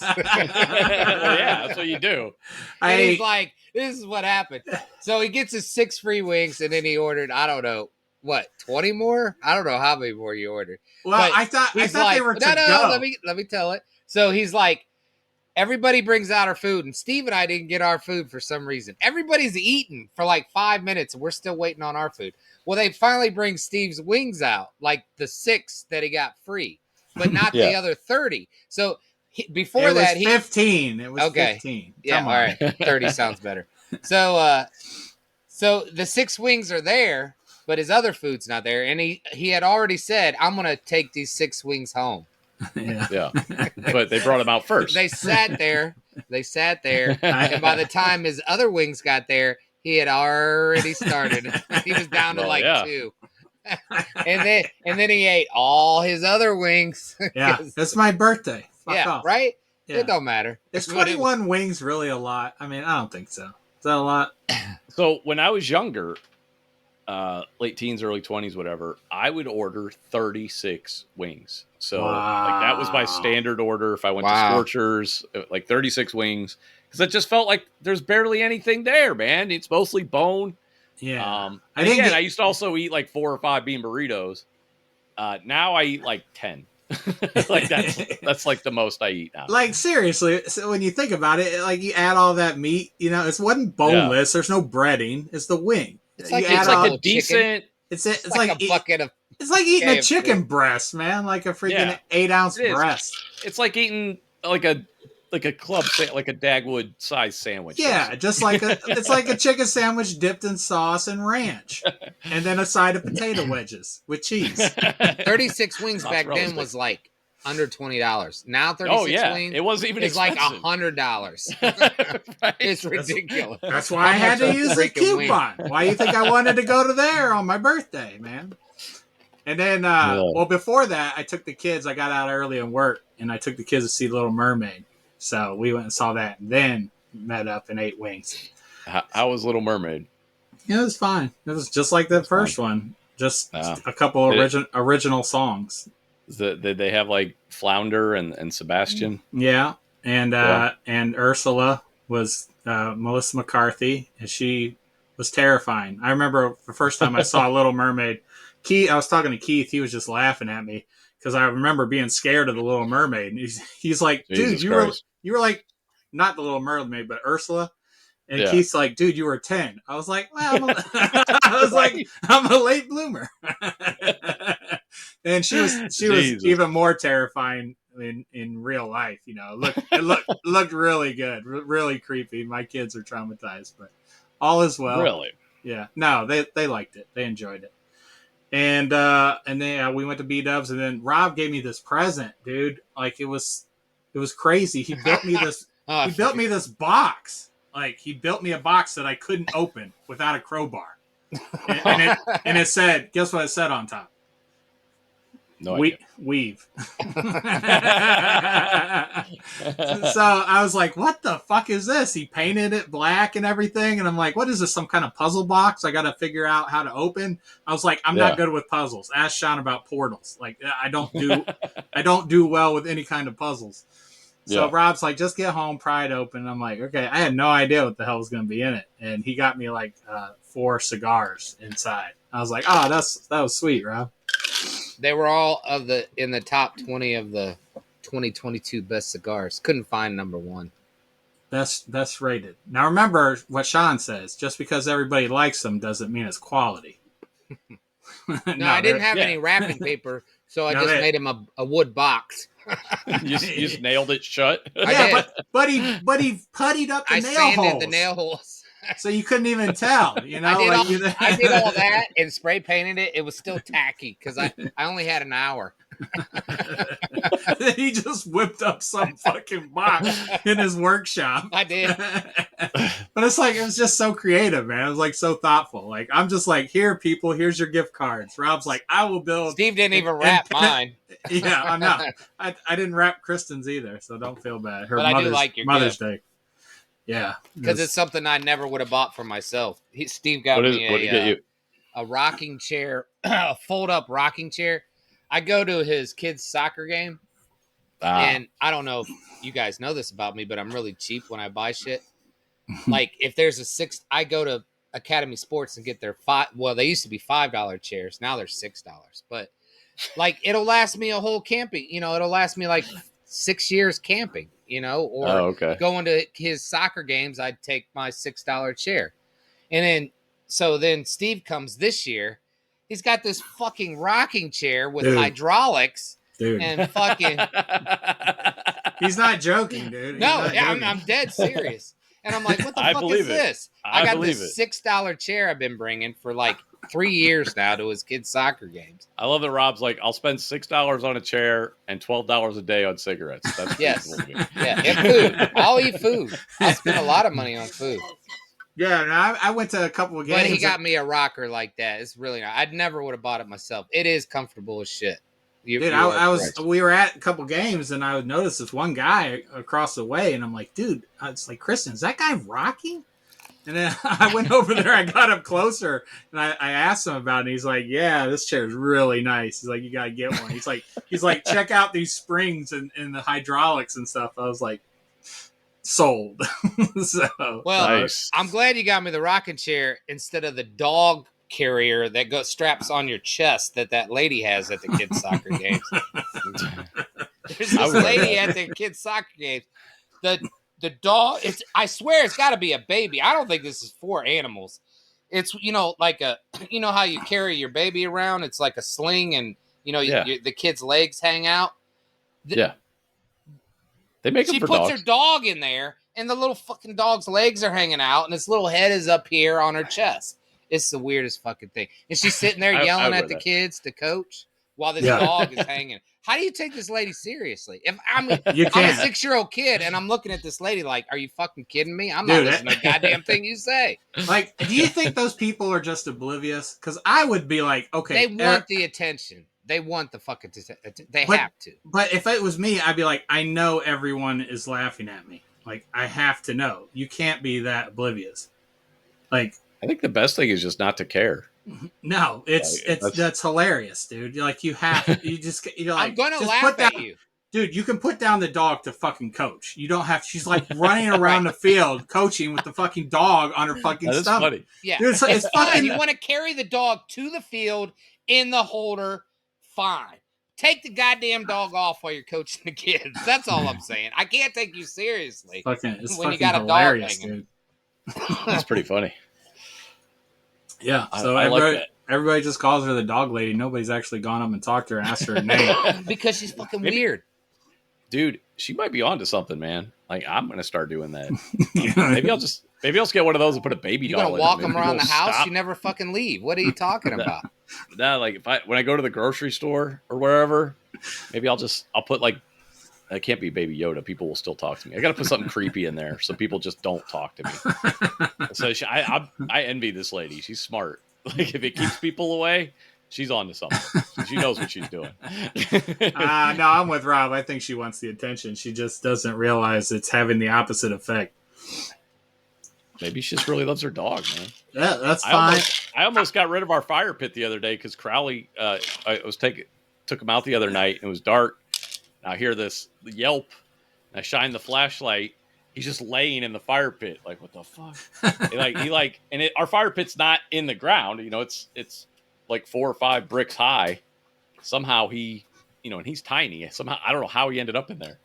yeah, that's what you do. And he's like, this is what happened. So he gets his 6 free wings and then he ordered, I don't know, what, 20 more? I don't know how many more you ordered. Well, But I thought He's they were to go. let me tell it. So he's like, everybody brings out our food, and Steve and I didn't get our food for some reason. Everybody's eaten for like 5 minutes, and we're still waiting on our food. Well, they finally bring Steve's wings out, like the 6 that he got free, but not the other 30. So before It that, was 15. It was Okay. 15. yeah, Come all on. right, 30 sounds better. So, so the 6 wings are there, but his other food's not there, and he had already said, "I'm gonna take these 6 wings home." Yeah. Yeah, but they brought them out first. They sat there, and by the time his other wings got there, he had already started. He was down to Well, like yeah. 2. and then he ate all his other wings. Yeah. 'Cause- It's my birthday. Fuck yeah, off. right? Yeah. It don't matter. Is But it- 21 wings really a lot? I mean, I don't think so. Is that a lot? So when I was younger, late teens, early 20s, whatever, I would order 36 wings. So like that was my Wow. standard order if I went Wow. to Scorchers, like 36 wings, because it just felt like there's barely anything there, man. It's mostly bone. Yeah. I I and think again, it- I used to also eat like 4 or 5 bean burritos. Now I eat like 10. Like that's like the most I eat now. Like, seriously, so when you think about it, like you add all that meat, it wasn't boneless. There's no breading. It's the wing. It's You like add It's all- like a decent. it's like a like bucket of it's like eating a KFC. chicken breast, man. Like a freaking Yeah. 8-ounce It is. breast. It's like eating like a club like a Dagwood size sandwich. Yeah, just like it's like a chicken sandwich dipped in sauce and ranch, and then a side of potato wedges with cheese. basically. 36 wings back Mozzarella then was sticks. like under $20. Now 36 Oh yeah, wings it wasn't even is like expensive. $100. Right? It's ridiculous. That's why I How had much to a use a freaking wing? coupon. Why you think I wanted to go to there on my birthday, man? And then, well, before that, I took the kids. I got out early and work, and I took the kids to see Little Mermaid. So we went and saw that, and then met up and ate wings. How was Little Mermaid? Yeah, it was fine. It was just like the first one, just Ah. a couple Did original songs. Did they have like Flounder and Sebastian? Yeah, and Yeah. and Ursula was Melissa McCarthy, and she was terrifying. I remember the first time I saw Little Mermaid. I was talking to Keith. He was just laughing at me because I remember being scared of the Little Mermaid. And he's like, dude, Jesus you Christ. were like not the Little Mermaid, but Ursula. And Yeah. Keith's like, dude, you were 10. I was like, well, I'm a late bloomer. And she was Jesus. even more terrifying in real life. It looked really good, really creepy. My kids are traumatized, but all is well. Really? Yeah. No, they liked it. They enjoyed it. And then we went to B Dubs, and then Rob gave me this present, dude. Like it was crazy. He built me this. Oh, He built me this box. Like he built me a box that I couldn't open without a crowbar. And it said, guess what it said on top? No idea. Weave. So I was like, what the fuck is this? He painted it black and everything. And I'm like, what is this? Some kind of puzzle box I got to figure out how to open. I was like, I'm not good with puzzles. Ask Sean about portals. Like I don't do well with any kind of puzzles. So Rob's like, just get home, pry it open. And I'm like, okay. I had no idea what the hell was going to be in it. And he got me like 4 cigars inside. I was like, oh, that was sweet, Rob. They were all in the top 20 of the 2022 best cigars. Couldn't find number 1. Best rated. Now remember what Sean says. Just because everybody likes them doesn't mean it's quality. No, I didn't have any wrapping paper, so I just made him a wood box. You just nailed it shut. Yeah, but he puttied up the nail holes. I sanded the nail holes. So you couldn't even tell, you know. I did all that and spray painted it. It was still tacky because I only had an hour. He just whipped up some fucking box in his workshop. I did. But it's like, it was just so creative, man. It was like so thoughtful. Like, I'm just like, here, people, here's your gift cards. Rob's like, I will build. Steve didn't even wrap mine. Yeah, I know. I didn't wrap Kristen's either, so don't feel bad. But I do like your Mother's gift. Day. Yeah. Because it's something I never would have bought for myself. Steve got me a rocking chair, a fold-up rocking chair. I go to his kid's soccer game, and I don't know if you guys know this about me, but I'm really cheap when I buy shit. Like, if there's I go to Academy Sports and get their they used to be $5 chairs. Now they're $6. But, like, it'll last me a whole camping. You know, it'll last me, like, 6 years camping, you know, or going to his soccer games, I'd take my $6 chair. And then Steve comes this year. He's got this fucking rocking chair with hydraulics and fucking. He's not joking, dude. No, I'm dead serious. And I'm like, what the fuck is this? I got this $6 chair I've been bringing for like 3 years now to his kids' soccer games. I love that Rob's like, I'll spend $6 on a chair and $12 a day on cigarettes. That's yes. Yeah, and food. I'll eat food. I'll spend a lot of money on food. Yeah, no, I went to a couple of games. But he got me a rocker like that. It's really not. I'd never would have bought it myself. It is comfortable as shit. We were at a couple games and I would notice this one guy across the way and I'm like, dude, it's like, Kristen, is that guy rocking? And then I went over there, I got up closer and I asked him about it. And he's like, yeah, this chair is really nice. He's like, you got to get one. He's like, check out these springs and the hydraulics and stuff. I was like, sold. So nice. I'm glad you got me the rocking chair instead of the dog carrier that straps on your chest that lady has at the kids' soccer games. There's this lady at the kids' soccer games. The dog, I swear it's got to be a baby. I don't think this is for animals. It's, like how you carry your baby around. It's like a sling and, the kid's legs hang out. They make them for dogs. She puts her dog in there, and the little fucking dog's legs are hanging out, and its little head is up here on her chest. It's the weirdest fucking thing. And she's sitting there yelling at the kids to coach while this dog is hanging. How do you take this lady seriously? If I'm a 6-year-old kid, and I'm looking at this lady like, are you fucking kidding me? I'm not listening to a goddamn thing you say. Like, do you think those people are just oblivious? Because I would be like, okay. They want the attention. They want the fucking they have to. But if it was me, I'd be like, I know everyone is laughing at me. Like, I have to know. You can't be that oblivious. Like, I think the best thing is just not to care. No, that's hilarious, dude. You're like, you're like, I'm gonna laugh at you. Dude, you can put down the dog to fucking coach. You don't have. She's like running around the field coaching with the fucking dog on her fucking stomach. Funny. Yeah, dude, it's fucking. You want to carry the dog to the field in the holder? Fine. Take the goddamn dog off while you're coaching the kids. That's all I'm saying. I can't take you seriously it's when you got a dog hanging. Dude. That's pretty funny. Yeah. So everybody just calls her the dog lady. Nobody's actually gone up and talked to her and asked her name. Because she's fucking weird. Dude, she might be onto something, man. Like, I'm going to start doing that. Maybe I'll just get one of those and put a baby doll in. You're going to walk them around the house? Stop. You never fucking leave. What are you talking about? Nah, like, when I go to the grocery store or wherever, maybe I'll put, like, it can't be Baby Yoda. People will still talk to me. I got to put something creepy in there so people just don't talk to me. So I envy this lady. She's smart. Like, if it keeps people away, She's on to something. She knows what she's doing. No, I'm with Rob. I think she wants the attention. She just doesn't realize it's having the opposite effect. Maybe she just really loves her dog, man. Yeah, that's fine. I almost got rid of our fire pit the other day because Crowley, took him out the other night and it was dark. And I hear this yelp. And I shine the flashlight. He's just laying in the fire pit. Like, what the fuck? Our fire pit's not in the ground. You know, it's like 4 or 5 bricks high. Somehow he, and he's tiny. Somehow, I don't know how he ended up in there.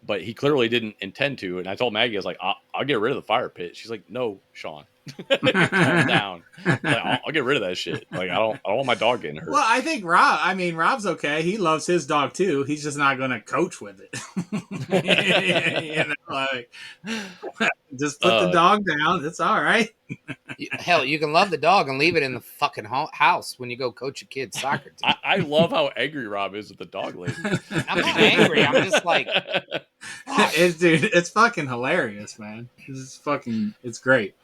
But he clearly didn't intend to. And I told Maggie, I was like, I'll get rid of the fire pit. She's like, no, Sean, calm down. Like, I'll get rid of that shit. Like, I don't want my dog getting hurt. Well, I think Rob's okay. He loves his dog too. He's just not going to coach with it. Just put the dog down. It's all right. Hell, you can love the dog and leave it in the fucking house when you go coach a kid's soccer team. I love how angry Rob is with the dog lady. I'm not angry. I'm just like, it's fucking hilarious, man. It's great.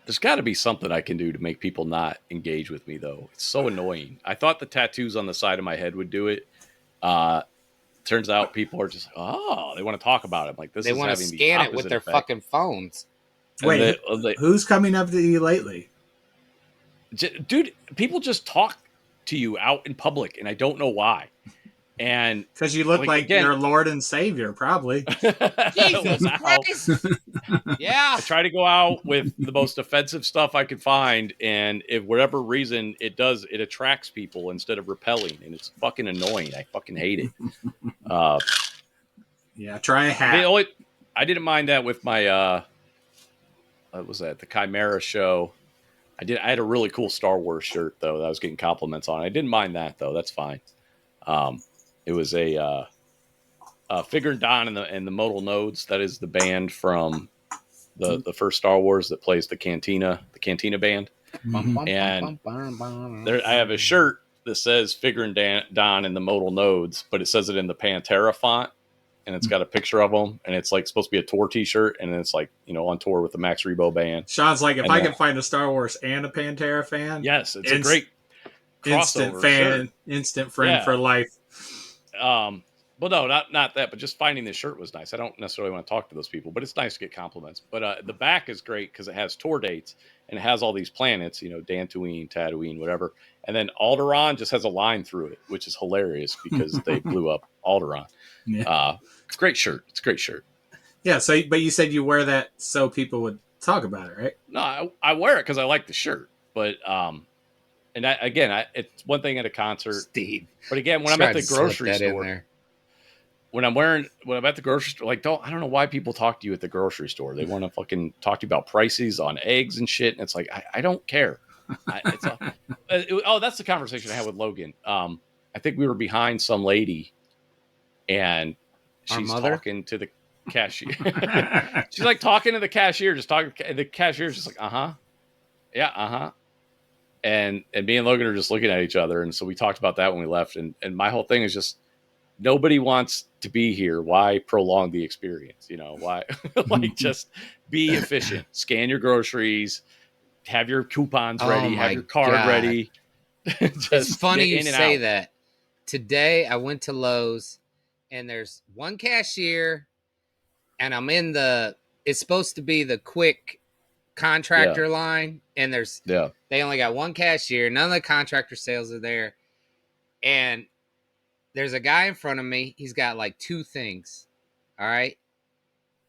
There's got to be something I can do to make people not engage with me, though. It's so annoying. I thought the tattoos on the side of my head would do it. Turns out people are just, they want to talk about it. Like, they want to scan it with their fucking phones. Wait, who's coming up to you lately? Dude, people just talk to you out in public, and I don't know why. And because you look like your Lord and Savior, probably. Jesus Christ! Yeah. I try to go out with the most offensive stuff I can find, and if whatever reason it attracts people instead of repelling, and it's fucking annoying. I fucking hate it. Yeah, try a hat. I didn't mind that with my what was that? The Chimera show. I had a really cool Star Wars shirt though that I was getting compliments on. I didn't mind that though. That's fine. It was a Figure and Don and the Modal Nodes. That is the band from the first Star Wars that plays the Cantina band. Mm-hmm. And I have a shirt that says Figure and Don and the Modal Nodes, but it says it in the Pantera font, and it's got a picture of them, and it's like supposed to be a tour T-shirt, and it's like on tour with the Max Rebo band. Sean's like, if I can find a Star Wars and a Pantera fan, yes, it's a great instant fan, shirt. Instant friend for life. Well, no, not that, but just finding this shirt was nice. I don't necessarily want to talk to those people, but it's nice to get compliments. But the back is great because it has tour dates and it has all these planets, Dantooine, Tatooine, whatever. And then Alderaan just has a line through it, which is hilarious because they blew up Alderaan. Yeah. It's a great shirt. It's a great shirt. Yeah. But you said you wear that so people would talk about it, right? No, I wear it because I like the shirt. But and it's one thing at a concert, Steve. But again, when I'm at the grocery store, when I'm at the grocery store, like I don't know why people talk to you at the grocery store. They want to fucking talk to you about prices on eggs and shit. And it's like, I don't care. That's the conversation I had with Logan. I think we were behind some lady and she's talking to the cashier. She's like talking to the cashier, the cashier's just like, yeah, And me and Logan are just looking at each other. And so we talked about that when we left. And my whole thing is just, nobody wants to be here. Why prolong the experience? Why just be efficient, scan your groceries, have your coupons ready, have your card ready. It's funny you say that. Today I went to Lowe's and there's one cashier and I'm in it's supposed to be the quick contractor line, and they only got one cashier. None of the contractor sales are there, and there's a guy in front of me. He's got like 2 things. All right,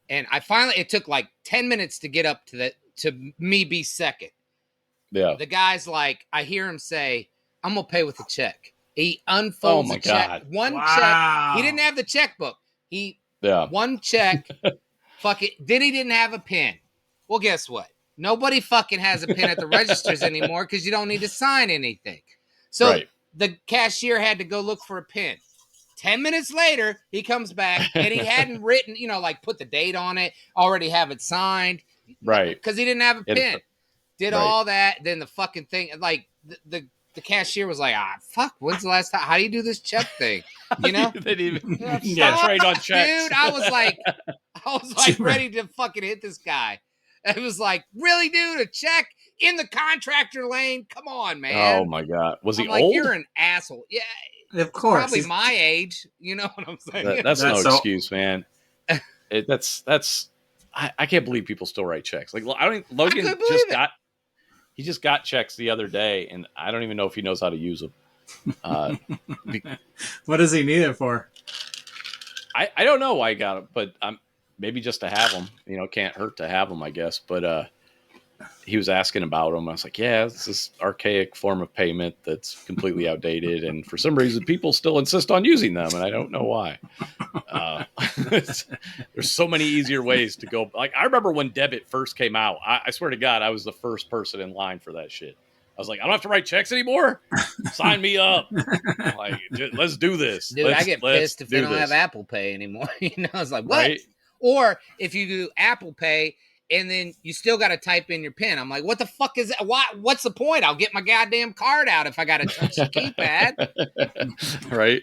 and it took like 10 minutes to get up to me be second. Yeah, the guy's like, I hear him say, "I'm gonna pay with a check." He unfolds a check. God. One check. He didn't have the checkbook. One check. Fuck it. Then he didn't have a pen. Well, guess what? Nobody fucking has a pen at the registers anymore because you don't need to sign anything. So the cashier had to go look for a pen. 10 minutes later, he comes back and he hadn't written, like put the date on it, already have it signed. Right. Because he didn't have a pen. Did all that. Then the fucking thing, like the cashier was like, fuck, when's the last time? How do you do this check thing? They didn't even trade on checks. Dude, I was like ready to fucking hit this guy. It was like, really, dude, a check? in the contractor lane. Come on, man. Oh my god, was he I'm like, old? you're an asshole. Yeah, Of he's course, probably my age. You know what I'm saying? That's no so. excuse, man. That's I can't believe people still write checks. Like I don't. I Logan couldn't believe it. he just got checks the other day, and I don't even know if he knows how to use them. What does he need it for? I don't know why he got them, but maybe just to have them. You know, can't hurt to have them, I guess. But he was asking about them. I was like, yeah, it's this archaic form of payment that's completely outdated, and for some reason, people still insist on using them, and I don't know why. There's so many easier ways to go. Like I remember when debit first came out. I swear to God, I was the first person in line for that shit. I was like, I don't have to write checks anymore. Sign me up. Like, let's do this. Dude, I get pissed if they don't have Apple Pay anymore. You know, it's like, what? Right? Or if you do Apple Pay and then you still got to type in your PIN. I'm like, what the fuck is that? What's the point? I'll get my goddamn card out if I got to touch the keypad. Right?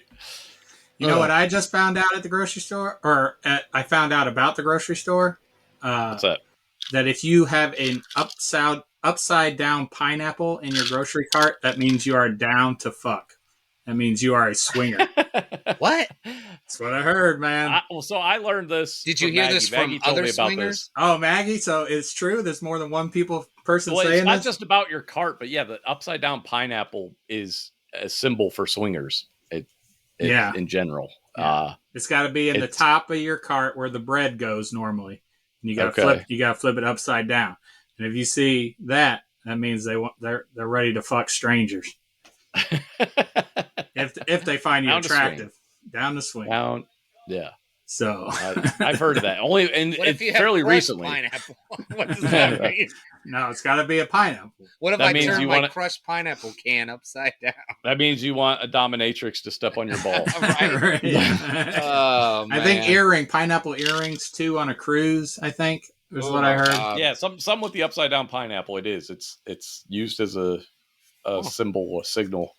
You know what I just found out at the grocery store? I found out about the grocery store? What's that? That if you have an upside down pineapple in your grocery cart, that means you are down to fuck. That means you are a swinger. What? That's what I heard, man. So I learned this. Did you hear Maggie. this from Maggie told other me about swingers? this. Oh, Maggie, so it's true? There's more than one person Well, saying it's not this? just about your cart, but yeah, the upside down pineapple is a symbol for swingers. Yeah. In general. Yeah. It's got to be in the top of your cart where the bread goes normally. And you got to flip it upside down. And if you see that, that means they're ready to fuck strangers. if they find you attractive, down the swing. Down, yeah. So I've heard of that. Only and what if you fairly have recently. Pineapple? What does that mean? No, it's got to be a pineapple. What if I turn my crushed pineapple can upside down? That means you want a dominatrix to step on your ball. Right? Yeah. Oh, man. I think pineapple earrings too on a cruise. I think is what I heard. Yeah, some with the upside down pineapple. It is. It's used as a symbol, a signal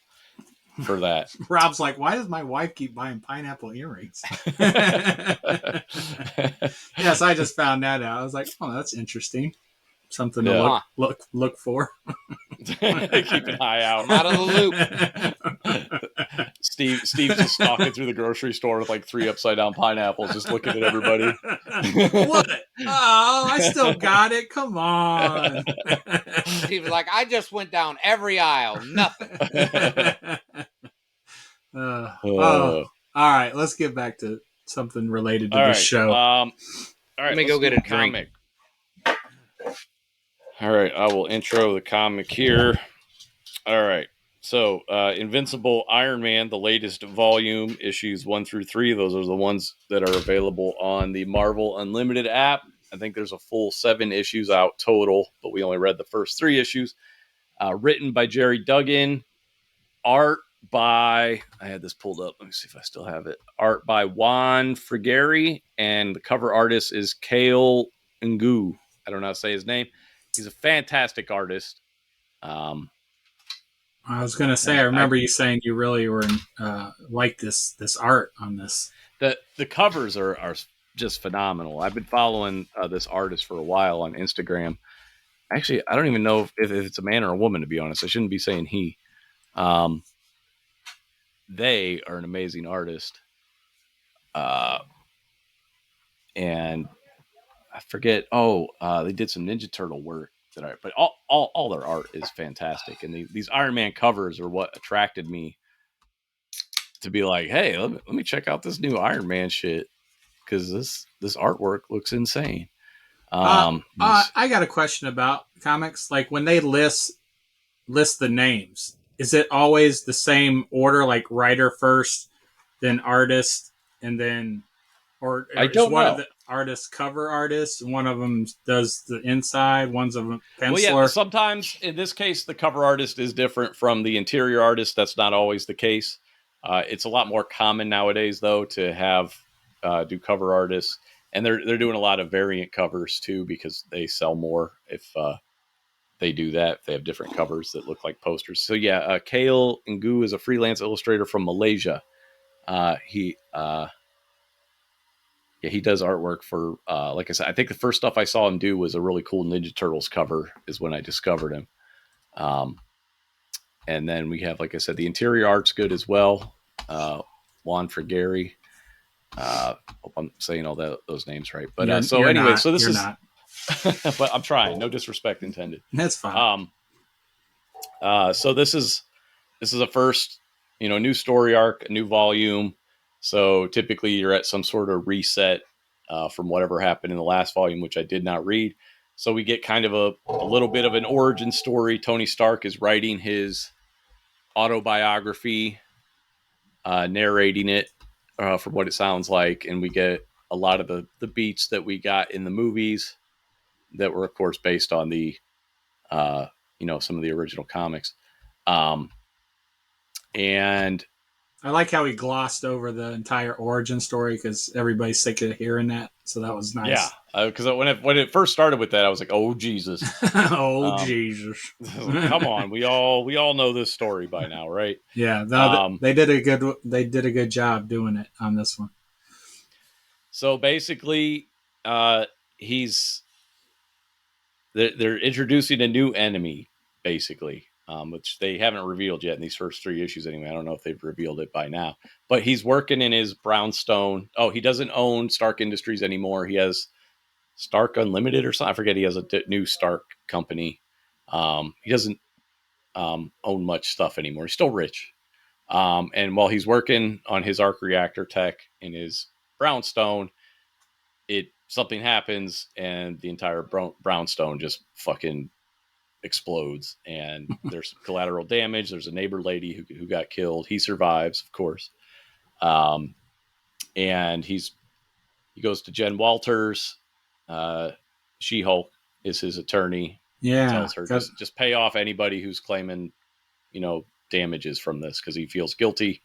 for that. Rob's like, why does my wife keep buying pineapple earrings? Yes, I just found that out. I was like, oh, that's interesting. Something to look for. Keep an eye out. I'm out of the loop. Steve's just stalking through the grocery store with like 3 upside down pineapples, just looking at everybody. What? Oh, I still got it. Come on. Steve was like, I just went down every aisle. Nothing. All right. Let's get back to something related to this show. All right. Let me go get a drink. All right, I will intro the comic here. All right, so Invincible Iron Man, the latest volume, issues 1 through 3. Those are the ones that are available on the Marvel Unlimited app. I think there's a full 7 issues out total, but we only read the first 3 issues. Written by Jerry Duggan, art by, I had this pulled up. Let me see if I still have it. Art by Juan Frigeri, and the cover artist is Kale Ngu. I don't know how to say his name. He's a fantastic artist. I was going to say, I remember you saying you really were like this art on this. The covers are just phenomenal. I've been following this artist for a while on Instagram. Actually, I don't even know if it's a man or a woman, to be honest. I shouldn't be saying he. They are an amazing artist. And I forget. They did some Ninja Turtle work but all their art is fantastic. And these Iron Man covers are what attracted me to be like, hey, let me check out this new Iron Man shit, because this artwork looks insane. I got a question about comics. Like when they list the names, is it always the same order, like writer first, then artist, and then, or I don't know. One of the artists cover artists, and one of them does the inside, one's a penciler? Well, yeah, sometimes in this case, the cover artist is different from the interior artist. That's not always the case. It's a lot more common nowadays, though, to have do cover artists, and they're doing a lot of variant covers too, because they sell more if they do that. They have different covers that look like posters. So yeah, Kale Ngu is a freelance illustrator from Malaysia. Yeah, he does artwork for, like I said, I think the first stuff I saw him do was a really cool Ninja Turtles cover is when I discovered him. And then we have, like I said, the interior art's good as well. Juan Frigeri. Hope I'm saying all those names right. But so you're anyway, not. so this You're is, not. but I'm trying. No disrespect intended. That's fine. So this is a first, new story arc, a new volume. So typically you're at some sort of reset from whatever happened in the last volume, which I did not read. So we get kind of a little bit of an origin story. Tony Stark is writing his autobiography, narrating it from what it sounds like. And we get a lot of the beats that we got in the movies that were, of course, based on the, some of the original comics. And I like how he glossed over the entire origin story because everybody's sick of hearing that. So that was nice. yeah, because when it first started with that, I was like, "Oh Jesus, Jesus, come on, we all know this story by now, right?" Yeah, no, they did a good job doing it on this one. So basically, they're introducing a new enemy, basically, which they haven't revealed yet in these first 3 issues anyway. I don't know if they've revealed it by now. But he's working in his brownstone. Oh, he doesn't own Stark Industries anymore. He has Stark Unlimited or something. I forget. He has a new Stark company. He doesn't own much stuff anymore. He's still rich. And while he's working on his arc reactor tech in his brownstone, something happens and the entire brownstone just fucking explodes, and there's collateral damage. There's a neighbor lady who got killed. He survives, of course. And he goes to Jen Walters. She-Hulk is his attorney. Yeah, tells her just pay off anybody who's claiming, damages from this, because he feels guilty.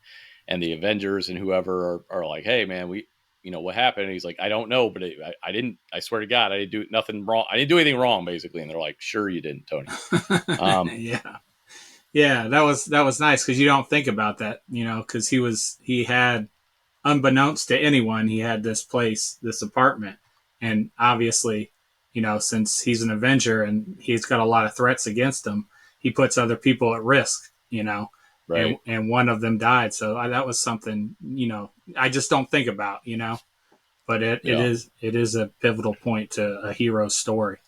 And the Avengers and whoever are like, hey man, what happened? And he's like, I don't know, but I swear to God, I didn't do nothing wrong. I didn't do anything wrong, basically. And they're like, sure you didn't, Tony. Yeah, that was nice because you don't think about that, because he had, unbeknownst to anyone, he had this apartment, and obviously, since he's an Avenger and he's got a lot of threats against him, he puts other people at risk, Right. And one of them died. So that was something, I just don't think about, but it is a pivotal point to a hero's story.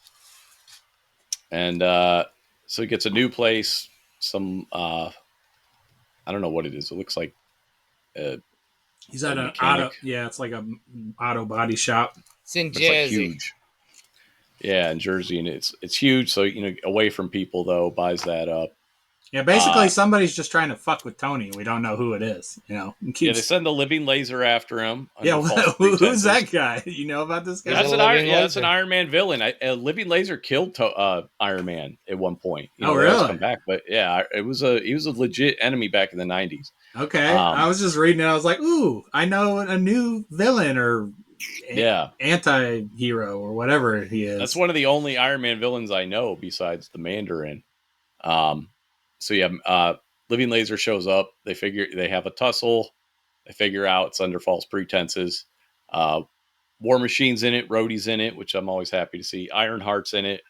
And so he gets a new place. Some I don't know what it is. It looks like he's at an auto. Yeah, it's like a auto body shop. It's in Jersey. It's like huge. Yeah, in Jersey, and it's huge. So away from people though, buys that up. Yeah, basically somebody's just trying to fuck with Tony. We don't know who it is. Yeah, they send the living laser after him. Yeah, who's that guy? You know about this guy? That's an Iron Man villain. A living laser killed Iron Man at one point. Really? Come back, but yeah, he was a legit enemy back in the 90s. Okay, I was just reading it. I was like, ooh, I know a new villain or anti-hero or whatever he is. That's one of the only Iron Man villains I know besides the Mandarin. So yeah, Living Laser shows up. They have a tussle. They figure out it's under false pretenses. War Machine's in it. Rhodey's in it, which I'm always happy to see. Ironheart's in it.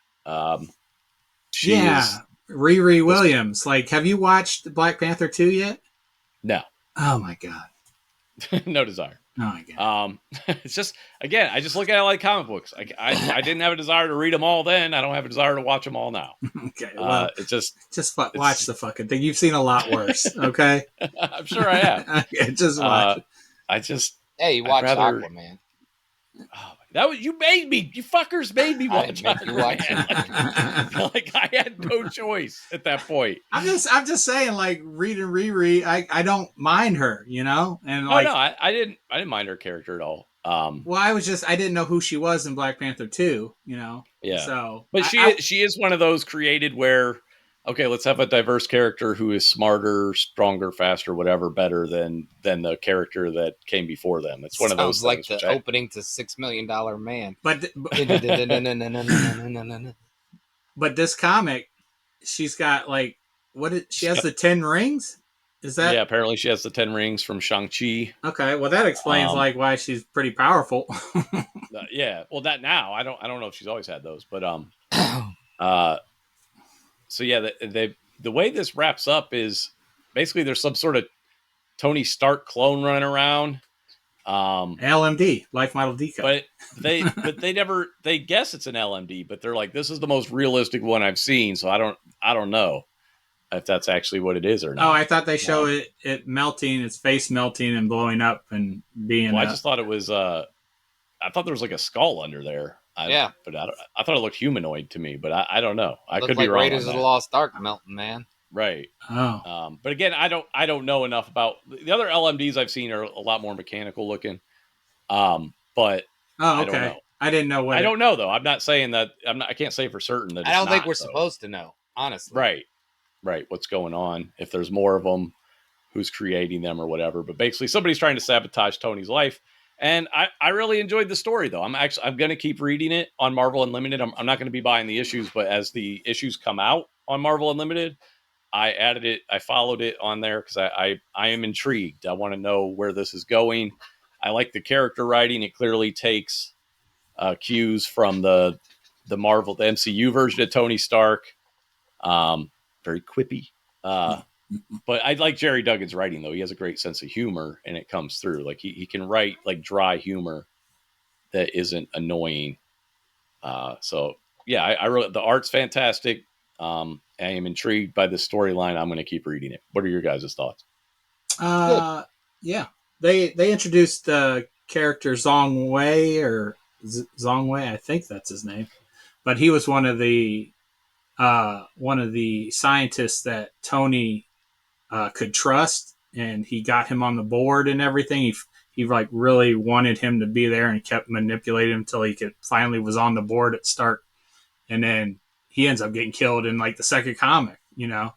Riri Williams. Like, have you watched Black Panther 2 yet? No. Oh my God. No desire. Oh my God. It's just, again, I just look at it like comic books. I didn't have a desire to read them all then. I don't have a desire to watch them all now. Okay, well, watch the fucking thing. You've seen a lot worse. Okay, I'm sure I have. Okay, just watch. Hey, you watched Aquaman. You made me. You fuckers made me watch Aquaman. Like I had no choice at that point. I'm just saying, like, reading Riri, I don't mind her, and like, I didn't mind her character at all. Well, I didn't know who she was in Black Panther 2, Yeah. So, but she is one of those created where, okay, let's have a diverse character who is smarter, stronger, faster, whatever, better than the character that came before them. It's one of those like things, the opening to $6 Million Man. But this comic, she's got like she has the 10 rings. Is that apparently she has the 10 rings from Shang-Chi. okay? Well, that explains Um, like why she's pretty powerful. yeah, well, that now I don't know if she's always had those, but uh, so yeah, the way this wraps up is basically there's some sort of Tony Stark clone running around. LMD, life model decode. But they never they guess it's an LMD, but they're like, this is the most realistic one I've seen, so I don't know if that's actually what it is or Oh, not. I thought they show it melting, its face melting and blowing up and being. Well, I just thought it was I thought there was like a skull under there. Yeah, But I thought it looked humanoid to me, but I don't know. I looked could be like wrong on Raiders of the that. Lost Ark melting, man. Right. Oh, But again, I don't know enough about the other LMDs I've seen are a lot more mechanical looking. But oh, I don't okay. know. I didn't know what. I don't know though. I'm not saying that. I can't say for certain that I it's don't think not we're though. supposed to know, honestly. Right. Right. What's going on? If there's more of them, who's creating them or whatever. But basically, somebody's trying to sabotage Tony's life. And I really enjoyed the story though. I'm going to keep reading it on Marvel Unlimited. I'm not going to be buying the issues, but as the issues come out on Marvel Unlimited, I added it. I followed it on there because I am intrigued. I want to know where this is going. I like the character writing. It clearly takes cues from the MCU version of Tony Stark. Very quippy. But I like Jerry Duggan's writing though. He has a great sense of humor, and it comes through. Like he can write like dry humor that isn't annoying. So yeah, I really the art's fantastic. I am intrigued by the storyline. I'm going to keep reading it. What are your guys' thoughts? Uh, yeah. They introduced the character Zong Wei or Zong Wei, I think that's his name, but he was one of the scientists that Tony could trust, and he got him on the board and everything. He like really wanted him to be there and kept manipulating him until he could finally was on the board at Stark, and then he ends up getting killed in like the second comic, you know.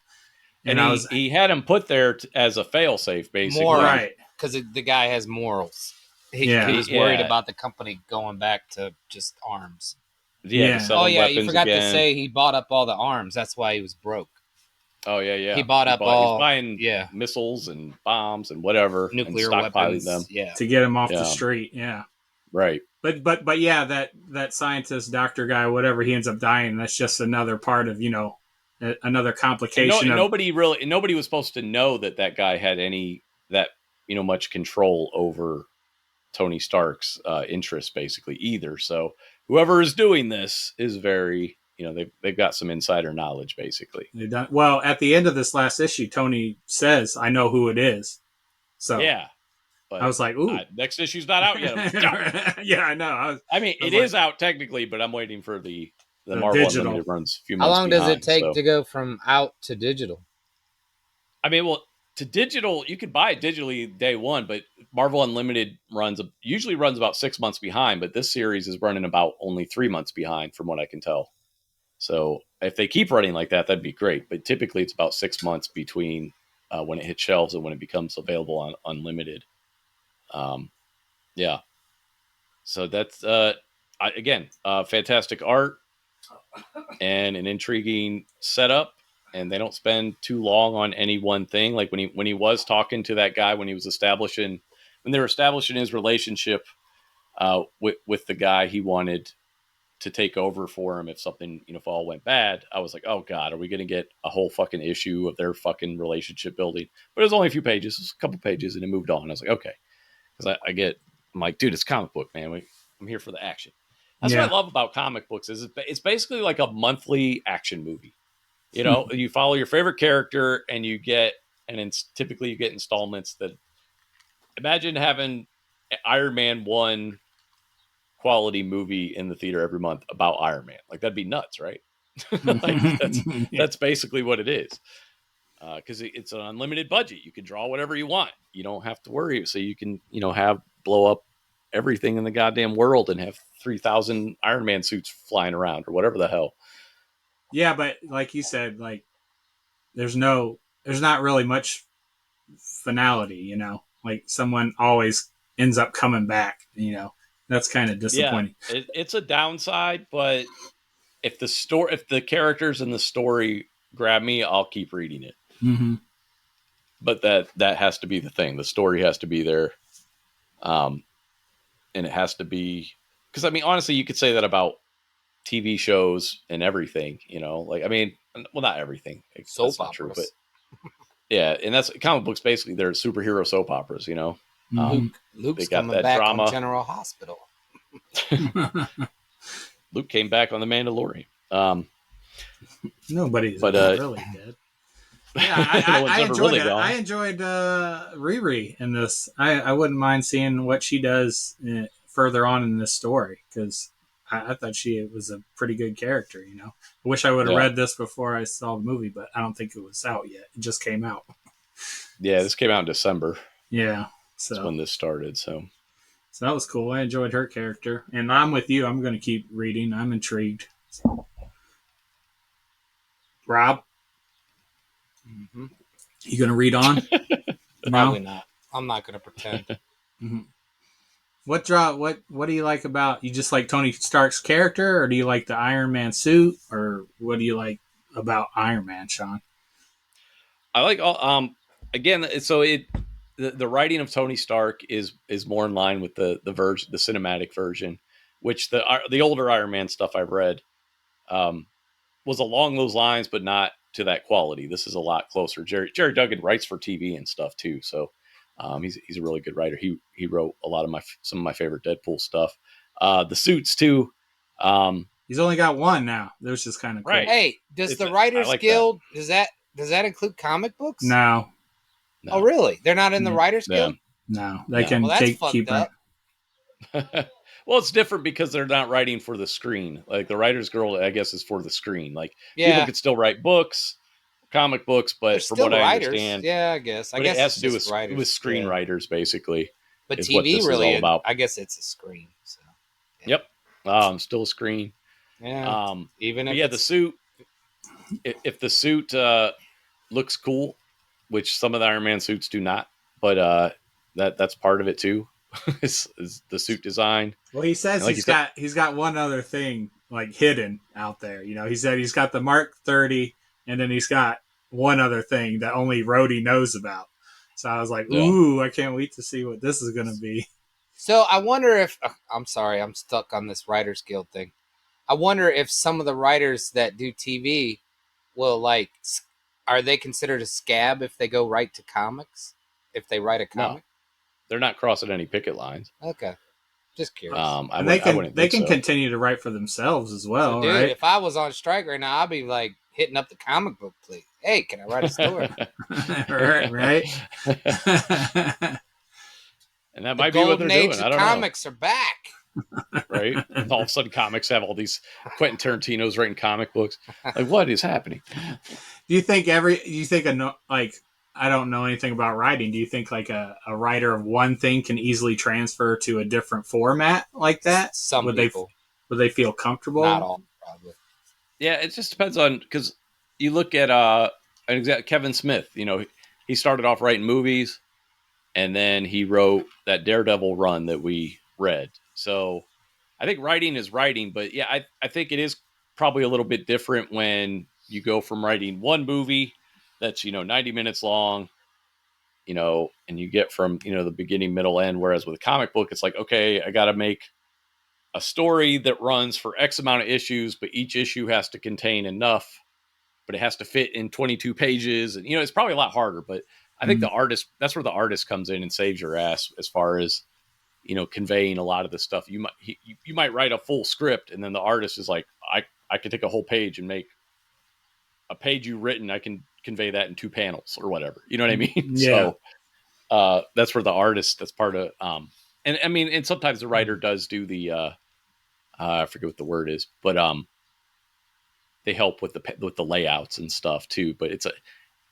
And I was he had him put there as a failsafe, basically. Moral, right because the guy has morals. Yeah. He was worried Yeah. about the company going back to just arms. Yeah, Yeah. to sell Oh them yeah, you weapons forgot to again. say he bought up all the arms. That's why he was broke. Oh yeah. He bought up all he's buying yeah missiles and bombs and whatever, nuclear and stockpiling weapons. them. Yeah, to get him off the Yeah. street. Yeah. Right. But yeah, that scientist, doctor guy, whatever, he ends up dying. That's just another part of another And complication of nobody was supposed to know that guy had any that much control over Tony Stark's interests basically either. So whoever is doing this is very they've got some insider knowledge basically. they done well. At the end of this last issue, Tony says, "I know who it is." So Yeah, but I was like, "Ooh." next issue's not out yet. Yeah, I know. I mean, I was it like- is out technically, but I'm waiting for the The Marvel digital. Unlimited runs a few how months long does behind, it take so. to go from out to digital? I mean, well, to digital, you could buy it digitally day one, but Marvel Unlimited usually runs about 6 months behind, but this series is running about only 3 months behind from what I can tell. So if they keep running like that, that'd be great. But typically it's about 6 months between when it hits shelves and when it becomes available on Unlimited. Yeah. So that's, again, fantastic art and an intriguing setup. And they don't spend too long on any one thing. Like when he was talking to that guy, when they were establishing his relationship with the guy he wanted to take over for him if something, if all went bad, I was like, oh God, are we going to get a whole fucking issue of their fucking relationship building? But it was only a few pages, it was a couple pages, and it moved on. I was like, okay. Because I'm like, dude, it's comic book, man. I'm here for the action. That's what I love about comic books is it's basically like a monthly action movie. You follow your favorite character and typically you get installments that imagine having Iron Man 1 quality movie in the theater every month about Iron Man. Like that'd be nuts, right? Like that's basically what it is. Because it's an unlimited budget. You can draw whatever you want. You don't have to worry. So you can, blow up everything in the goddamn world and have 3,000 Iron Man suits flying around or whatever the hell. Yeah, but like you said, like there's not really much finality, like someone always ends up coming back, that's kind of disappointing. Yeah, it's a downside, but if the characters in the story grab me, I'll keep reading it. Mm-hmm. but that has to be the thing. The story has to be there, and it has to be because I mean, honestly, you could say that about TV shows and everything. Like I mean, well, not everything. Soap That's not true, but operas. yeah, and that's comic books. Basically, they're superhero soap operas. Mhm. They Luke's got coming that back drama. on General Hospital. Luke came back on the Mandalorian. Nobody's But really dead. Yeah, no one's I ever enjoyed really it. gone. I enjoyed Riri in this. I wouldn't mind seeing what she does further on in this story because I thought she was a pretty good character. I wish I would have Yeah. read this before I saw the movie, but I don't think it was out yet. It just came out. Yeah, this came out in December. Yeah, That's when this started. So that was cool. I enjoyed her character, and I'm with you. I'm going to keep reading. I'm intrigued. So. Rob, Mm-hmm. you going to read on? Probably not. I'm not going to pretend. Mm-hmm. What do you like about you? Just like Tony Stark's character, or do you like the Iron Man suit, or what do you like about Iron Man, Sean? I like all. Again, so the writing of Tony Stark is more in line with the version, the cinematic version, which the older Iron Man stuff I've read was along those lines, but not to that quality. This is a lot closer. Jerry Duggan writes for TV and stuff too, so he's a really good writer. He wrote a lot of some of my favorite Deadpool stuff. The suits too. He's only got one now. That was just kind of cool. Right. Hey, does the Writers like Guild does that include comic books? No. Oh, really? They're not in the Writers Guild? No, they can Well, that's keep fucked up. Well, it's different because they're not writing for the screen. Like the Writers Guild, I guess, is for the screen. Like people could still write books, comic books, but They're from still what I writers. understand, Yeah, I guess. But it has to do with screenwriters, basically. But is TV what this really, is all about. I guess it's a screen. So. Yeah. Yep. Still a screen. Yeah. Even if the suit. If the suit looks cool, which some of the Iron Man suits do not, but that's part of it too. is the suit design. Well, he says he's got one other thing like hidden out there. He said he's got the Mark 30, and then he's got one other thing that only Rhodey knows about. So I was like, ooh, I can't wait to see what this is going to be. So I wonder if I'm sorry, I'm stuck on this Writers Guild thing. I wonder if some of the writers that do TV will are they considered a scab if they go right to comics? If they write a comic? No, they're not crossing any picket lines. Okay, just curious. And they can continue to write for themselves as well, so, dude, right? If I was on strike right now, I'd be like hitting up the comic book please. Hey, can I write a story? right. And that might be what they're doing. I don't know. Comics are back. Right? All of a sudden, comics have all these Quentin Tarantino's writing comic books. Like, what is happening? Do you think I don't know anything about writing. Do you think like a writer of one thing can easily transfer to a different format like that? Some people. Would they feel comfortable? Not all, probably. Yeah, it just depends on, because you look at Kevin Smith. He started off writing movies, and then he wrote that Daredevil run that we read. So I think writing is writing, but yeah, I think it is probably a little bit different when you go from writing one movie that's 90 minutes long, and you get from the beginning, middle, end. Whereas with a comic book, it's like, okay, I got to make a story that runs for X amount of issues, but each issue has to contain enough, but it has to fit in 22 pages, and it's probably a lot harder. But I think that's where the artist comes in and saves your ass as far as conveying a lot of the stuff. You might write a full script, and then the artist is like, I could take a whole page and make a page you've written. I can convey that in 2 panels or whatever. You know what I mean? Yeah. So that's where the artist, that's part of, and I mean, and sometimes the writer does do the, I forget what the word is, but they help with the layouts and stuff too. But it's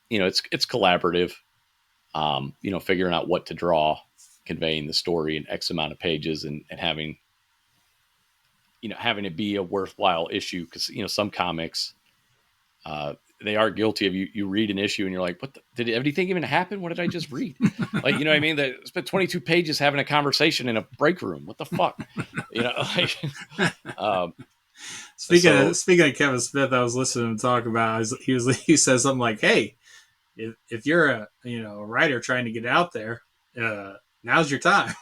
it's collaborative. Figuring out what to draw, conveying the story in X amount of pages, and having it be a worthwhile issue, because some comics they are guilty of you read an issue and you're like, what did anything even happen? What did I just read? Like, what I mean? They spent 22 pages having a conversation in a break room. What the fuck? Speaking of Kevin Smith, I was listening to him talk about, he says something like, hey, if you're a writer trying to get out there, now's your time.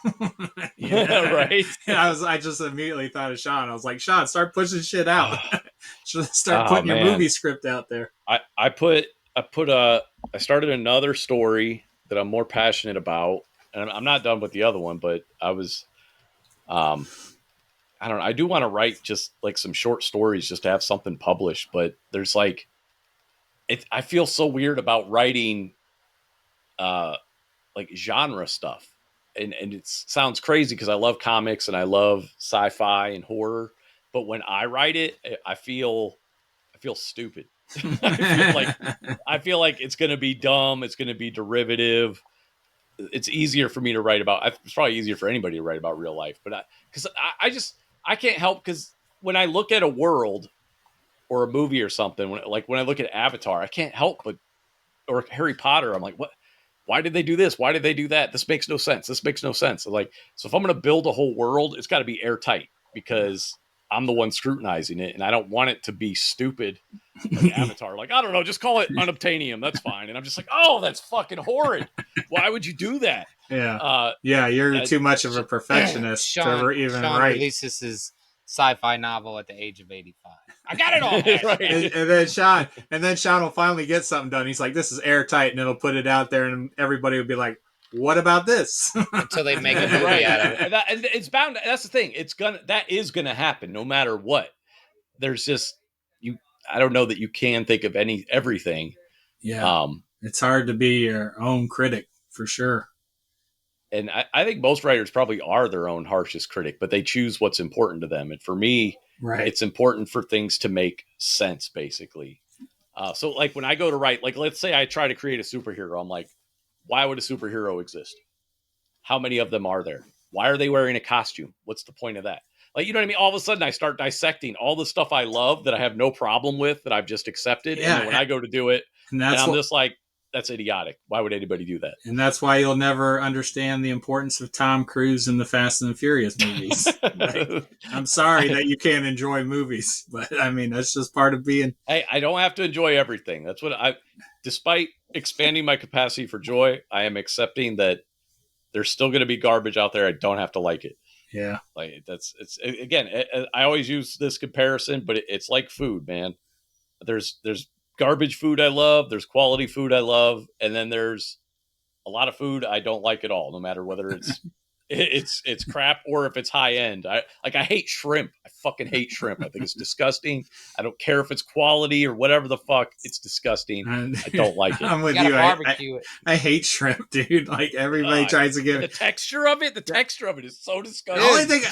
Right. I just immediately thought of Sean. I was like, Sean, start pushing shit out. Start Oh putting your man, movie script out there. I started another story that I'm more passionate about, and I'm not done with the other one, but um, I don't know. I do want to write just like some short stories just to have something published, but there's like, I feel so weird about writing, uh, like genre stuff. And it sounds crazy because I love comics and I love sci-fi and horror, but when I write it, I feel stupid. I feel like it's going to be dumb. It's going to be derivative. It's easier for me to write about. It's probably easier for anybody to write about real life, but because I can't help because when I look at a world or a movie or something, when I look at Avatar, I can't help but or Harry Potter, I'm like, what? Why did they do this? Why did they do that? This makes no sense. This makes no sense. So if I'm going to build a whole world, it's got to be airtight because I'm the one scrutinizing it, and I don't want it to be stupid like Avatar. Like, I don't know, just call it unobtainium. That's fine. And I'm just like, oh, that's fucking horrid. Why would you do that? Yeah, you're too much of a perfectionist to ever even Sean write. releases his sci-fi novel at the age of 85. I got it all. Right. And then Sean will finally get something done. He's like, "This is airtight," and it'll put it out there, and everybody will be like, "What about this?" Until they make a movie Right. out of it. And it's bound. That's the thing. That is gonna happen no matter what. There's just you. I don't know that you can think of everything. Yeah, it's hard to be your own critic for sure. And I think most writers probably are their own harshest critic, but they choose what's important to them. And for me, Right. it's important for things to make sense, basically. So, like when I go to write, like let's say I try to create a superhero, I'm like, why would a superhero exist? How many of them are there? Why are they wearing a costume? What's the point of that? Like, you know what I mean? All of a sudden, I start dissecting all the stuff I love that I have no problem with that I've just accepted. Yeah, and then when I go to do it, and and that's I'm just like, that's idiotic. Why would anybody do that? and that's why you'll never understand the importance of Tom Cruise in the Fast and the Furious movies. Like, I'm sorry that you can't enjoy movies, but I mean that's just part of being. Hey, I don't have to enjoy everything. That's what despite expanding my capacity for joy, I am accepting that there's still going to be garbage out there. I don't have to like it. Yeah. Like I always use this comparison, but it's like food, man. There's garbage food I love, there's quality food I love, and then there's a lot of food I don't like at all, no matter whether it's crap or if it's high end. I hate shrimp. I fucking hate shrimp. I think it's disgusting. I don't care if it's quality or whatever the fuck. It's disgusting. I don't like it. I'm with You you. gotta barbecue it. I hate shrimp, dude. Like everybody tries to give the texture of it. The texture of it is so disgusting. The only thing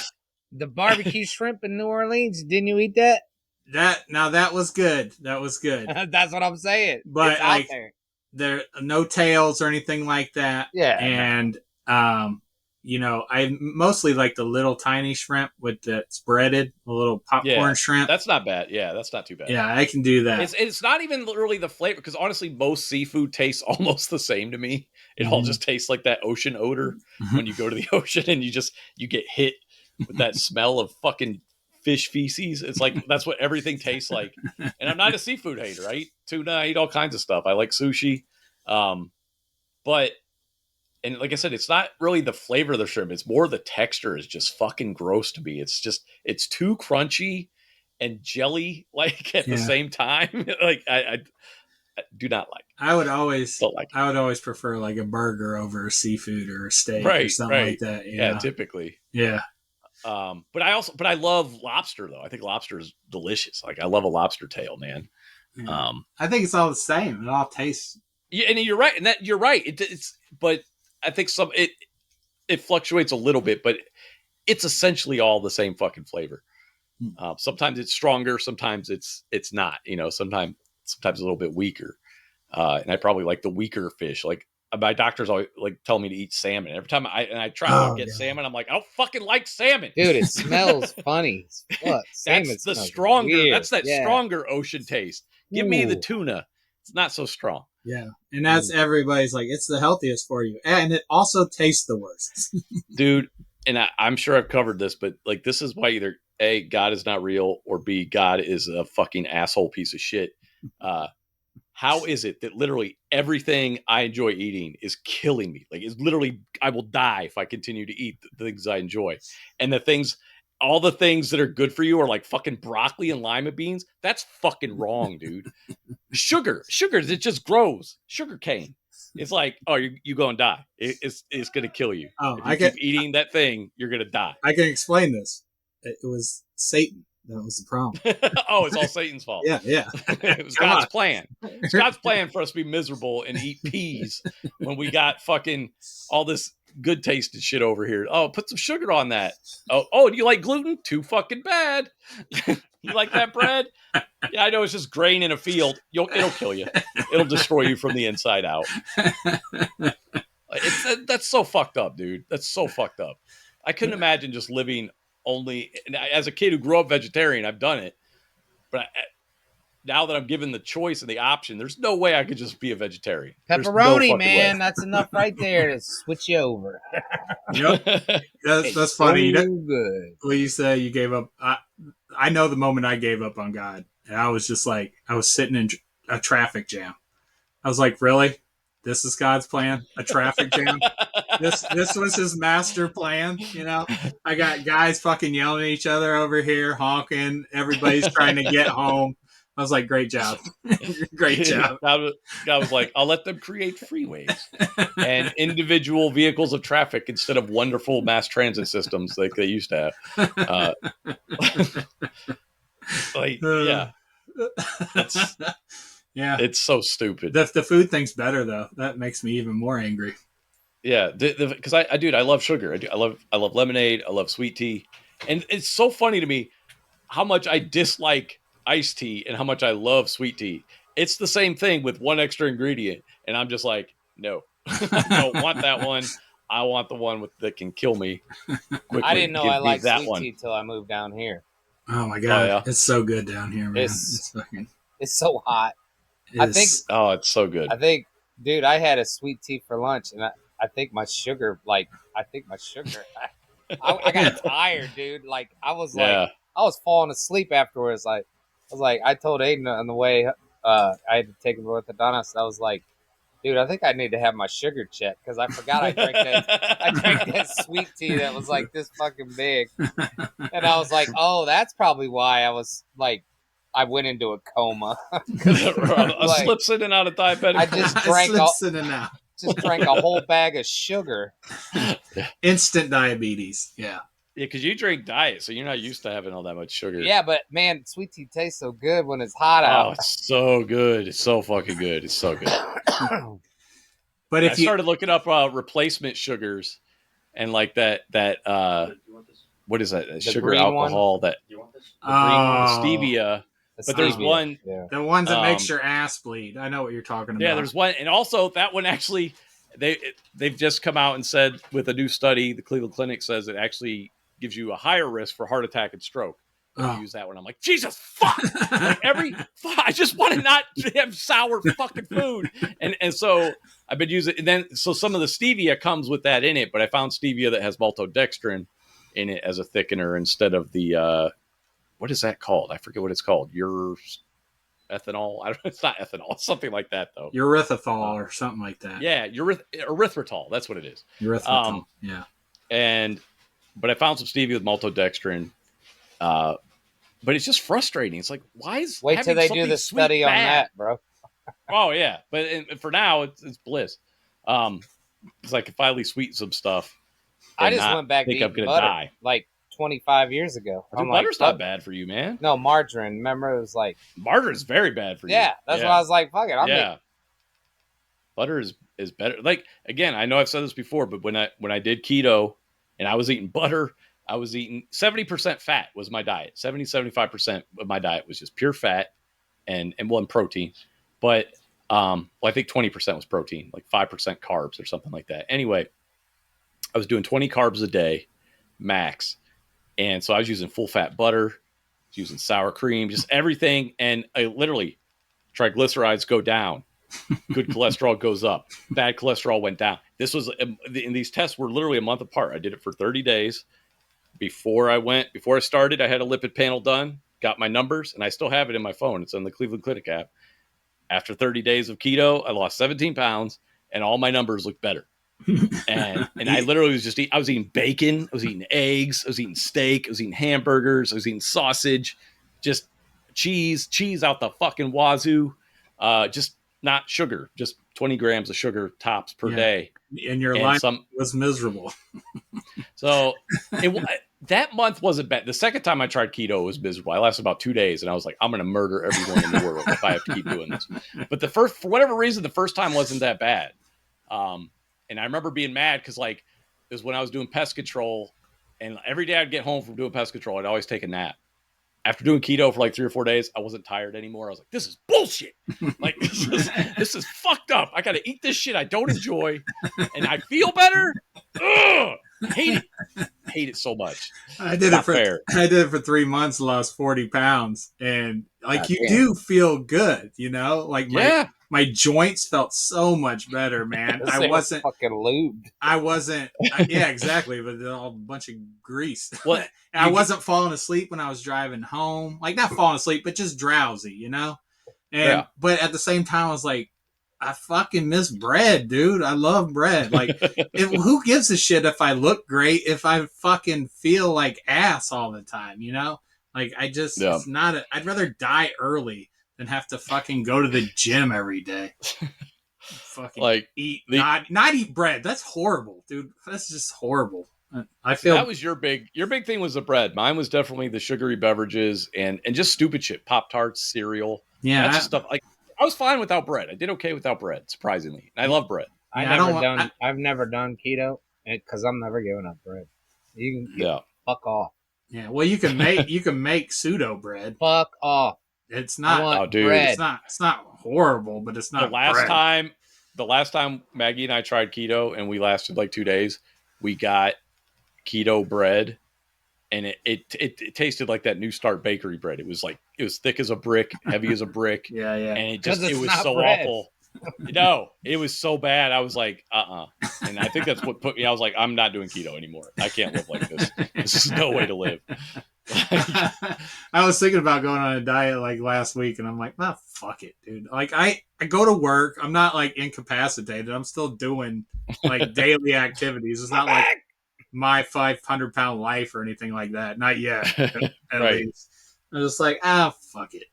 The barbecue shrimp in New Orleans, didn't you eat that? that was good. That was good. That's what I'm saying. But it's like, out there are no tails or anything like that. Yeah. And I mostly like the little tiny shrimp with that's breaded, a little popcorn shrimp. That's not bad. Yeah, that's not too bad. Yeah, I can do that. It's not even really the flavor because honestly, most seafood tastes almost the same to me. It all just tastes like that ocean odor when you go to the ocean and you get hit with that smell of fucking fish feces. It's like that's what everything tastes like. And I'm not a seafood hater. I eat tuna. I eat all kinds of stuff. I like sushi, but. And like I said, it's not really the flavor of the shrimp. It's more the texture is just fucking gross to me. It's too crunchy and jelly like at the same time. Like I do not like. I would always Don't like it. I would always prefer like a burger over a seafood or a steak or something like that. Yeah, typically. Yeah. But I love lobster though. I think lobster is delicious. Like I love a lobster tail, man. Yeah. I think it's all the same. It all tastes. Yeah, and you're right. And that you're right. But I think it fluctuates a little bit, but it's essentially all the same fucking flavor. Sometimes it's stronger, sometimes it's not. Sometimes a little bit weaker. And I probably like the weaker fish. Like my doctors always like tell me to eat salmon. Every time I try to get salmon, I'm like, I don't fucking like salmon, Dude, it smells funny. What? That's the stronger. Weird. That's that stronger ocean taste. Give me the tuna. It's not so strong. Yeah, and that's everybody's like, it's the healthiest for you, and it also tastes the worst, dude. And I'm sure I've covered this, but like this is why either A, God is not real, or B, God is a fucking asshole piece of shit. how is it that literally everything I enjoy eating is killing me? Like, it's literally, I will die if I continue to eat the things I enjoy. And all the things that are good for you are like fucking broccoli and lima beans. That's fucking wrong, dude. Sugar, it just grows. Sugar cane. It's like, oh, you going to die. It's going to kill you. Oh, If you keep eating that thing, you're going to die. I can explain this. It was Satan. That was the problem. Oh, it's all Satan's fault. Yeah. It was Come God's on. plan. It's God's plan for us to be miserable and eat peas when we got fucking all this good tasted shit over here. Oh, put some sugar on that. Oh, do you like gluten? Too fucking bad. You like that bread? Yeah, I know it's just grain in a field. It'll kill you. It'll destroy you from the inside out. That's so fucked up, dude. That's so fucked up. I couldn't imagine just living only. As a kid who grew up vegetarian, I've done it, but now that I'm given the choice and the option, there's no way I could just be a vegetarian. Pepperoni, man, that's enough right there to switch you over. Yep. That's funny. So good. When you say you gave up, I know the moment I gave up on God, and I was just like, I was sitting in a traffic jam. I was like, really? This is God's plan? A traffic jam? This was his master plan, you know? I got guys fucking yelling at each other over here, honking. Everybody's trying to get home. I was like, great job. Great job. God was like, I'll let them create freeways and individual vehicles of traffic instead of wonderful mass transit systems like they used to have. Yeah. Yeah. It's so stupid. The food thing's better, though. That makes me even more angry. Yeah. Because I love sugar. I love lemonade. I love sweet tea. And it's so funny to me how much I dislike iced tea and how much I love sweet tea. It's the same thing with one extra ingredient, and I'm just like, no, I don't want that one. I want the one that can kill me quickly. I didn't know I liked that sweet tea till I moved down here. Oh my god, yeah. It's so good down here, man. It's so hot. It's so good. I think, dude, I had a sweet tea for lunch, and I think my sugar, I got tired, dude. Like I was falling asleep afterwards. I told Aiden on the way, I had to take him to orthodontist. I was like, dude, I think I need to have my sugar checked because I forgot I drank that sweet tea that was like this fucking big. And I was like, oh, that's probably why I was like, I went into a coma. Slips in and out of diabetic. I just drank a whole bag of sugar. Instant diabetes. Yeah. Yeah, because you drink diet, so you're not used to having all that much sugar. Yeah, but man, sweet tea tastes so good when it's hot out. Oh, it's so good. It's so fucking good. It's so good. But if I started looking up replacement sugars and like that what is that? Sugar alcohol that stevia. But there's one, the ones that makes your ass bleed. I know what you're talking about. Yeah, there's one, and also that one actually, they've just come out and said with a new study, the Cleveland Clinic says it actually gives you a higher risk for heart attack and stroke. I use that one. I'm like, Jesus, fuck! Like I just want to not have sour fucking food, and so I've been using. And then so some of the stevia comes with that in it, but I found stevia that has maltodextrin in it as a thickener instead of the what is that called? I forget what it's called. Ethanol. It's not ethanol. It's something like that though. Erythritol or something like that. Yeah, erythritol. That's what it is. Erythritol. Yeah. But I found some stevia with maltodextrin. But it's just frustrating. It's like, why is wait till they do the study on that, bro? Oh yeah, but for now it's bliss. Because I can finally sweeten some stuff. I just went back to eating butter like 25 years ago. Butter's not bad for you, man. No, margarine. Remember, it was like margarine's very bad for you. Yeah, that's why I was like, fuck it. Butter is better. Like again, I know I've said this before, but when I did keto and I was eating butter, I was eating 70% fat was my diet. 75% of my diet was just pure fat and protein. But I think 20% was protein, like 5% carbs or something like that. Anyway, I was doing 20 carbs a day, max. And so I was using full fat butter, using sour cream, just everything. And I literally, triglycerides go down. Good cholesterol goes up. Bad cholesterol went down. This was, and these tests were literally a month apart. I did it for 30 days. Before I started, I had a lipid panel done, got my numbers, and I still have it in my phone. It's on the Cleveland Clinic app. After 30 days of keto, I lost 17 pounds and all my numbers looked better. And I literally was just I was eating bacon, I was eating eggs, I was eating steak, I was eating hamburgers, I was eating sausage, just cheese out the fucking wazoo. Just not sugar, just 20 grams of sugar tops per day. And your life was miserable. So that month wasn't bad. The second time I tried keto, it was miserable. I lasted about 2 days, and I was like, I'm going to murder everyone in the world if I have to keep doing this. But for whatever reason, the first time wasn't that bad. And I remember being mad because, like, it was when I was doing pest control, and every day I'd get home from doing pest control, I'd always take a nap. After doing keto for like 3 or 4 days, I wasn't tired anymore. I was like, this is bullshit. Like, this is fucked up. I got to eat this shit I don't enjoy, and I feel better. Ugh! Hate it so much. I did it for 3 months, lost 40 pounds, and like you do feel good, you know, like my joints felt so much better, man. I wasn't fucking lubed. Yeah, exactly, but a bunch of grease. What? I wasn't falling asleep when I was driving home, like not falling asleep, but just drowsy, you know. And but at the same time, I was like, I fucking miss bread, dude. I love bread. Like, who gives a shit if I look great if I fucking feel like ass all the time, you know? Like, it's not I'd rather die early than have to fucking go to the gym every day. Fucking like not eat bread. That's horrible, dude. That's just horrible. I feel that was your big thing was the bread. Mine was definitely the sugary beverages and just stupid shit, Pop-Tarts, cereal. Yeah, that's just stuff. Like, I was fine without bread. I did okay without bread, surprisingly. And I love bread. I've never done keto because I'm never giving up bread. You can fuck off. Yeah, well, you can make pseudo bread. Fuck off. It's not bread. It's not horrible, but it's not. The last time Maggie and I tried keto, and we lasted like 2 days, we got keto bread, and it tasted like that New Start bakery bread. It was thick as a brick, heavy as a brick. Yeah. And it was so bread. Awful. No, it was so bad. I was like, And I think that's what put me. I was like, I'm not doing keto anymore. I can't live like this. This is no way to live. I was thinking about going on a diet like last week, and I'm like, nah, fuck it, dude. Like I go to work. I'm not like incapacitated. I'm still doing like daily activities. It's not like my 500-pound life or anything like that. Not yet, at least. I'm just like, fuck it.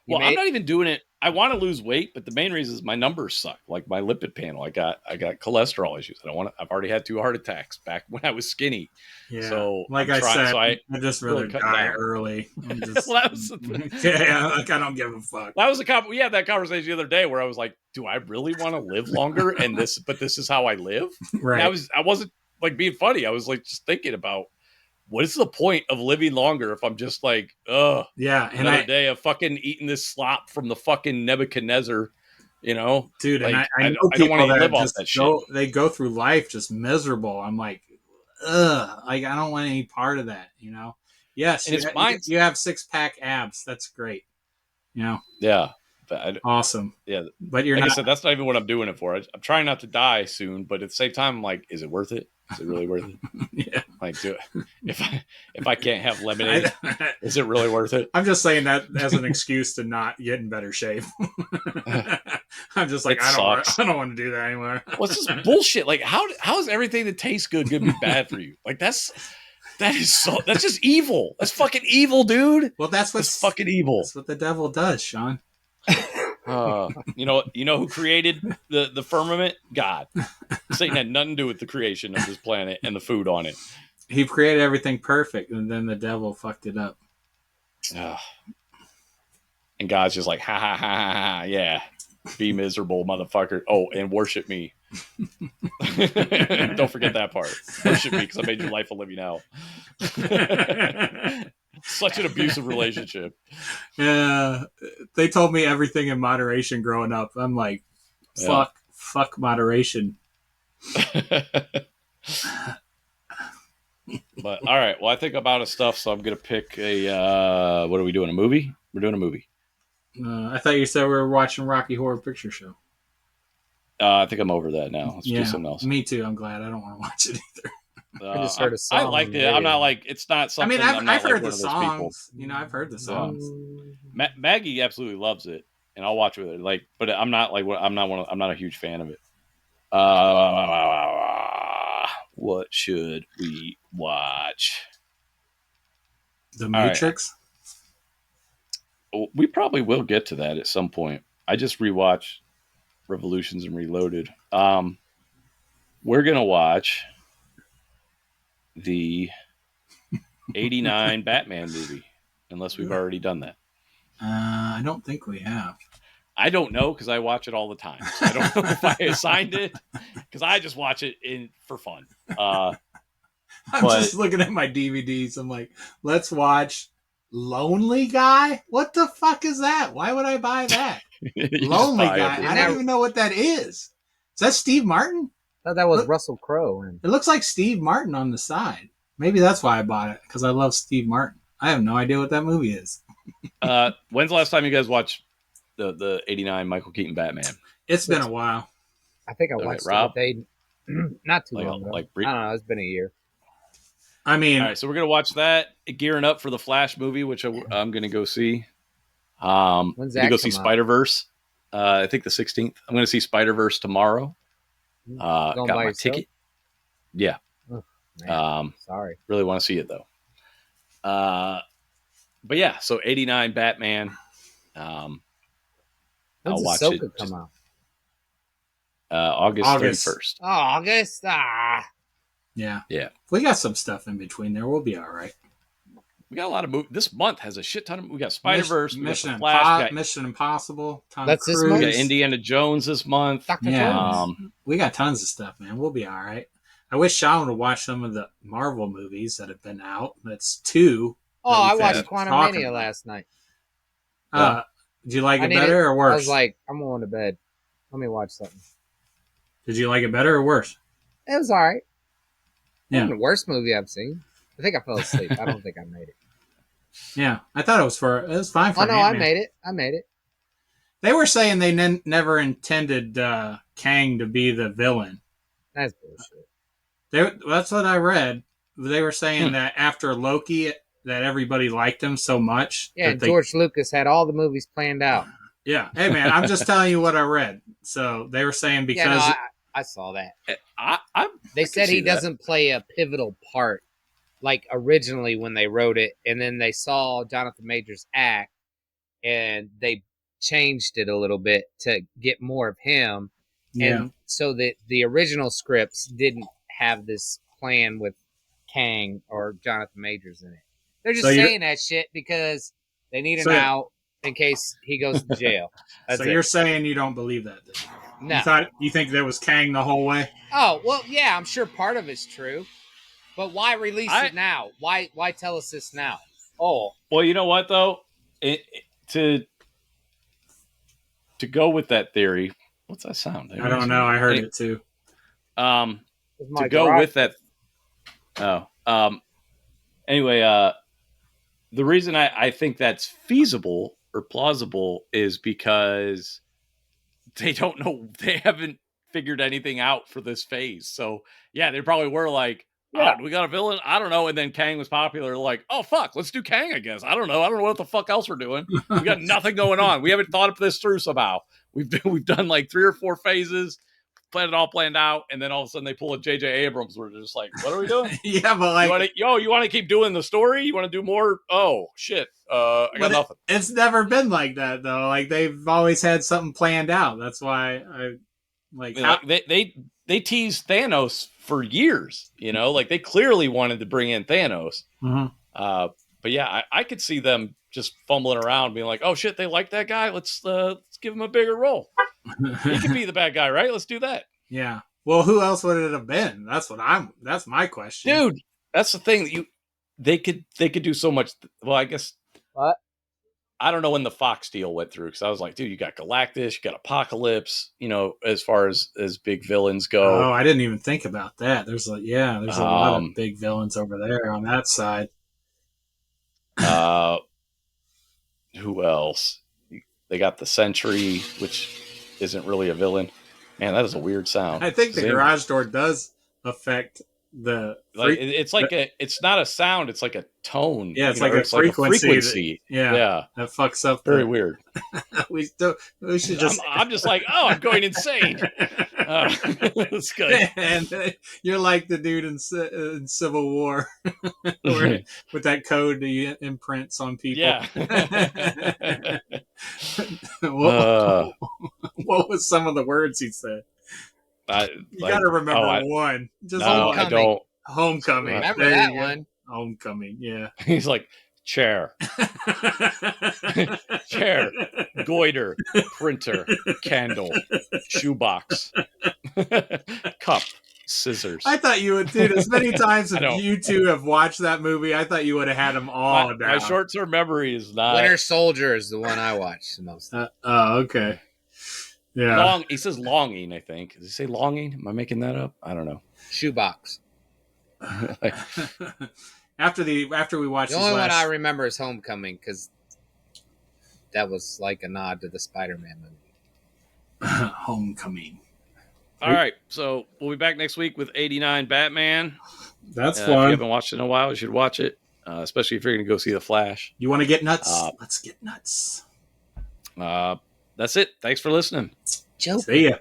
Well, I'm not even doing it. I want to lose weight, but the main reason is my numbers suck. Like my lipid panel, I got cholesterol issues. I've already had 2 heart attacks back when I was skinny. Yeah. So like I said, I just rather die early. Just, I don't give a fuck. That was we had that conversation the other day where I was like, do I really want to live longer? And this is how I live. Right. And I wasn't like being funny. I was like just thinking about, what is the point of living longer if I'm just like, another day of fucking eating this slop from the fucking Nebuchadnezzar, you know? Dude, like, and I know people they go through life just miserable. I'm like, like I don't want any part of that, you know? Yes, you have 6-pack abs. That's great. You know? Yeah. Awesome. Yeah. But you're like not. I said, that's not even what I'm doing it for. I'm trying not to die soon, but at the same time, I'm like, is it worth it? Is it really worth it? Yeah. Like, if I can't have lemonade, is it really worth it? I'm just saying that as an excuse to not get in better shape. I'm just like, I don't want to do that anymore. What's this bullshit? Like, how is everything that tastes good going to be bad for you? Like, that's just evil. That's fucking evil, dude. Well, that's fucking evil. That's what the devil does, Sean. You know who created the firmament? God. Satan had nothing to do with the creation of this planet and the food on it. He created everything perfect, and then the devil fucked it up. And God's just like, ha ha ha ha ha, yeah, be miserable, motherfucker. Oh, and worship me. Don't forget that part. Worship me because I made your life a living hell. Such an abusive relationship. Yeah, they told me everything in moderation growing up. I'm like, fuck moderation. But all right, well, I think I'm out of stuff, so I'm gonna pick a. What are we doing? A movie? We're doing a movie. I thought you said we were watching Rocky Horror Picture Show. I think I'm over that now. Let's do something else. Me too. I'm glad. I don't want to watch it either. I just heard a song. I liked it. I'm not like it's not something. I mean, I've heard the songs. You know, I've heard the songs. Maggie absolutely loves it. and I'll watch with it. Like, but I'm not like I'm not a huge fan of it. What should we watch? The All right, Matrix. we probably will get to that at some point. I just rewatched Revolutions and Reloaded. We're gonna watch the '89 Batman movie, unless we've already done that. I don't think we have. I don't know because I watch it all the time. So I don't know if I assigned it because I just watch it for fun. I'm just looking at my DVDs. I'm like, let's watch Lonely Guy. What the fuck is that? Why would I buy that? Lonely Guy. I don't even know what that is. Is that Steve Martin? I thought that was Russell Crowe. It looks like Steve Martin on the side. Maybe that's why I bought it, because I love Steve Martin. I have no idea what that movie is. When's the last time you guys watched the '89 Michael Keaton Batman? It's been a while. I think I watched it not too long ago. I don't know. It's been a year. I mean, all right, so we're gonna watch that, gearing up for the Flash movie, which I'm gonna go see. When's that? Go see Spider-Verse. I think the 16th. I'm gonna see Spider-Verse tomorrow. Got my ticket. Yeah. Oh, sorry. Really want to see it though. But yeah, so '89 Batman. I'll watch it. Come out? August 31st. Oh, August. Yeah. Yeah. We got some stuff in between there. We'll be all right. We got a lot of movies. This month has a shit ton of. We got Spider-Verse, Mission Flash, Mission Impossible. That's this month. We got Indiana Jones this month. We got tons of stuff, man. We'll be all right. I wish Sean would watch some of the Marvel movies that have been out. That's 2. Oh, I watched Quantumania last night. Did you like it better or worse? I was like, I'm going to bed. Let me watch something. Did you like it better or worse? It was all right. Yeah. It wasn't the worst movie I've seen. I think I fell asleep. I don't think I made it. Yeah, I thought it was fine for me. Oh, no, I made it. They were saying they never intended Kang to be the villain. That's bullshit. That's what I read. They were saying that after Loki, that everybody liked him so much. Yeah, George Lucas had all the movies planned out. Yeah. Hey, man, I'm just telling you what I read. So they were saying because... Yeah, no, I saw that. They said he doesn't play a pivotal part, like originally when they wrote it, and then they saw Jonathan Majors act, and they changed it a little bit to get more of him. Yeah. And so that the original scripts didn't have this plan with Kang or Jonathan Majors in it. They're just saying that shit because they need him out in case he goes to jail. So you're saying you don't believe that? Then? No. You think that was Kang the whole way? Oh, well, yeah, I'm sure part of it's true. But why release it now? Why tell us this now? Oh. Well, you know what, though? To go with that theory, what's that sound? I don't know. I heard it, too. To go with that... Oh. Anyway, the reason I think that's feasible or plausible is because they don't know, they haven't figured anything out for this phase. So yeah, they probably were like, we got a villain, I don't know. And then Kang was popular, like, oh fuck, let's do Kang, I guess. I don't know what the fuck else we're doing. We got nothing going on. We haven't thought this through somehow. We've done like 3 or 4 phases, planned out, and then all of a sudden they pull a J.J. Abrams. We're just like, what are we doing? Yeah, but like, you want to keep doing the story? You want to do more? Oh shit, I got nothing. It's never been like that though. Like they've always had something planned out. That's why I like they teased Thanos for years. You know, like they clearly wanted to bring in Thanos. Mm-hmm. But yeah, I could see them just fumbling around, being like, oh shit, they like that guy. Let's give him a bigger role. He could be the bad guy, right? Let's do that. Yeah. Well, who else would it have been? That's my question. Dude, that's the thing. They could do so much. Well, I guess. What? I don't know when the Fox deal went through, because I was like, dude, you got Galactus, you got Apocalypse, as far as big villains go. Oh, I didn't even think about that. There's a lot of big villains over there on that side. Who else? They got the Sentry, which isn't really a villain. Man, that is a weird sound. I think the garage door does affect Like it's not a sound, it's like a tone. Yeah, it's you know, like or a it's like a frequency. frequency. That fucks up. Very weird. We should just. I'm just like, oh, I'm going insane. That's good. And you're like the dude in Civil War with that code that he imprints on people. Yeah. What was some of the words he said? You got to remember one. Just no, I don't. Homecoming. Remember that one. Homecoming, yeah. He's like, chair. Chair. Goiter. Printer. Candle. Shoebox. Cup. Scissors. I thought you would, dude, as many times as you two have watched that movie, I thought you would have had them all down. My short-term memory is not... Winter Soldier is the one I watched the most. Oh, okay. Yeah. He says longing, I think. Does he say longing? Am I making that up? I don't know. Shoebox. After we watched the only one I remember is Homecoming, because that was like a nod to the Spider-Man movie. Homecoming. All right, so we'll be back next week with 89 Batman. That's fun. If you haven't watched it in a while, you should watch it, especially if you're going to go see The Flash. You want to get nuts? Let's get nuts. That's it. Thanks for listening. Joe. See ya.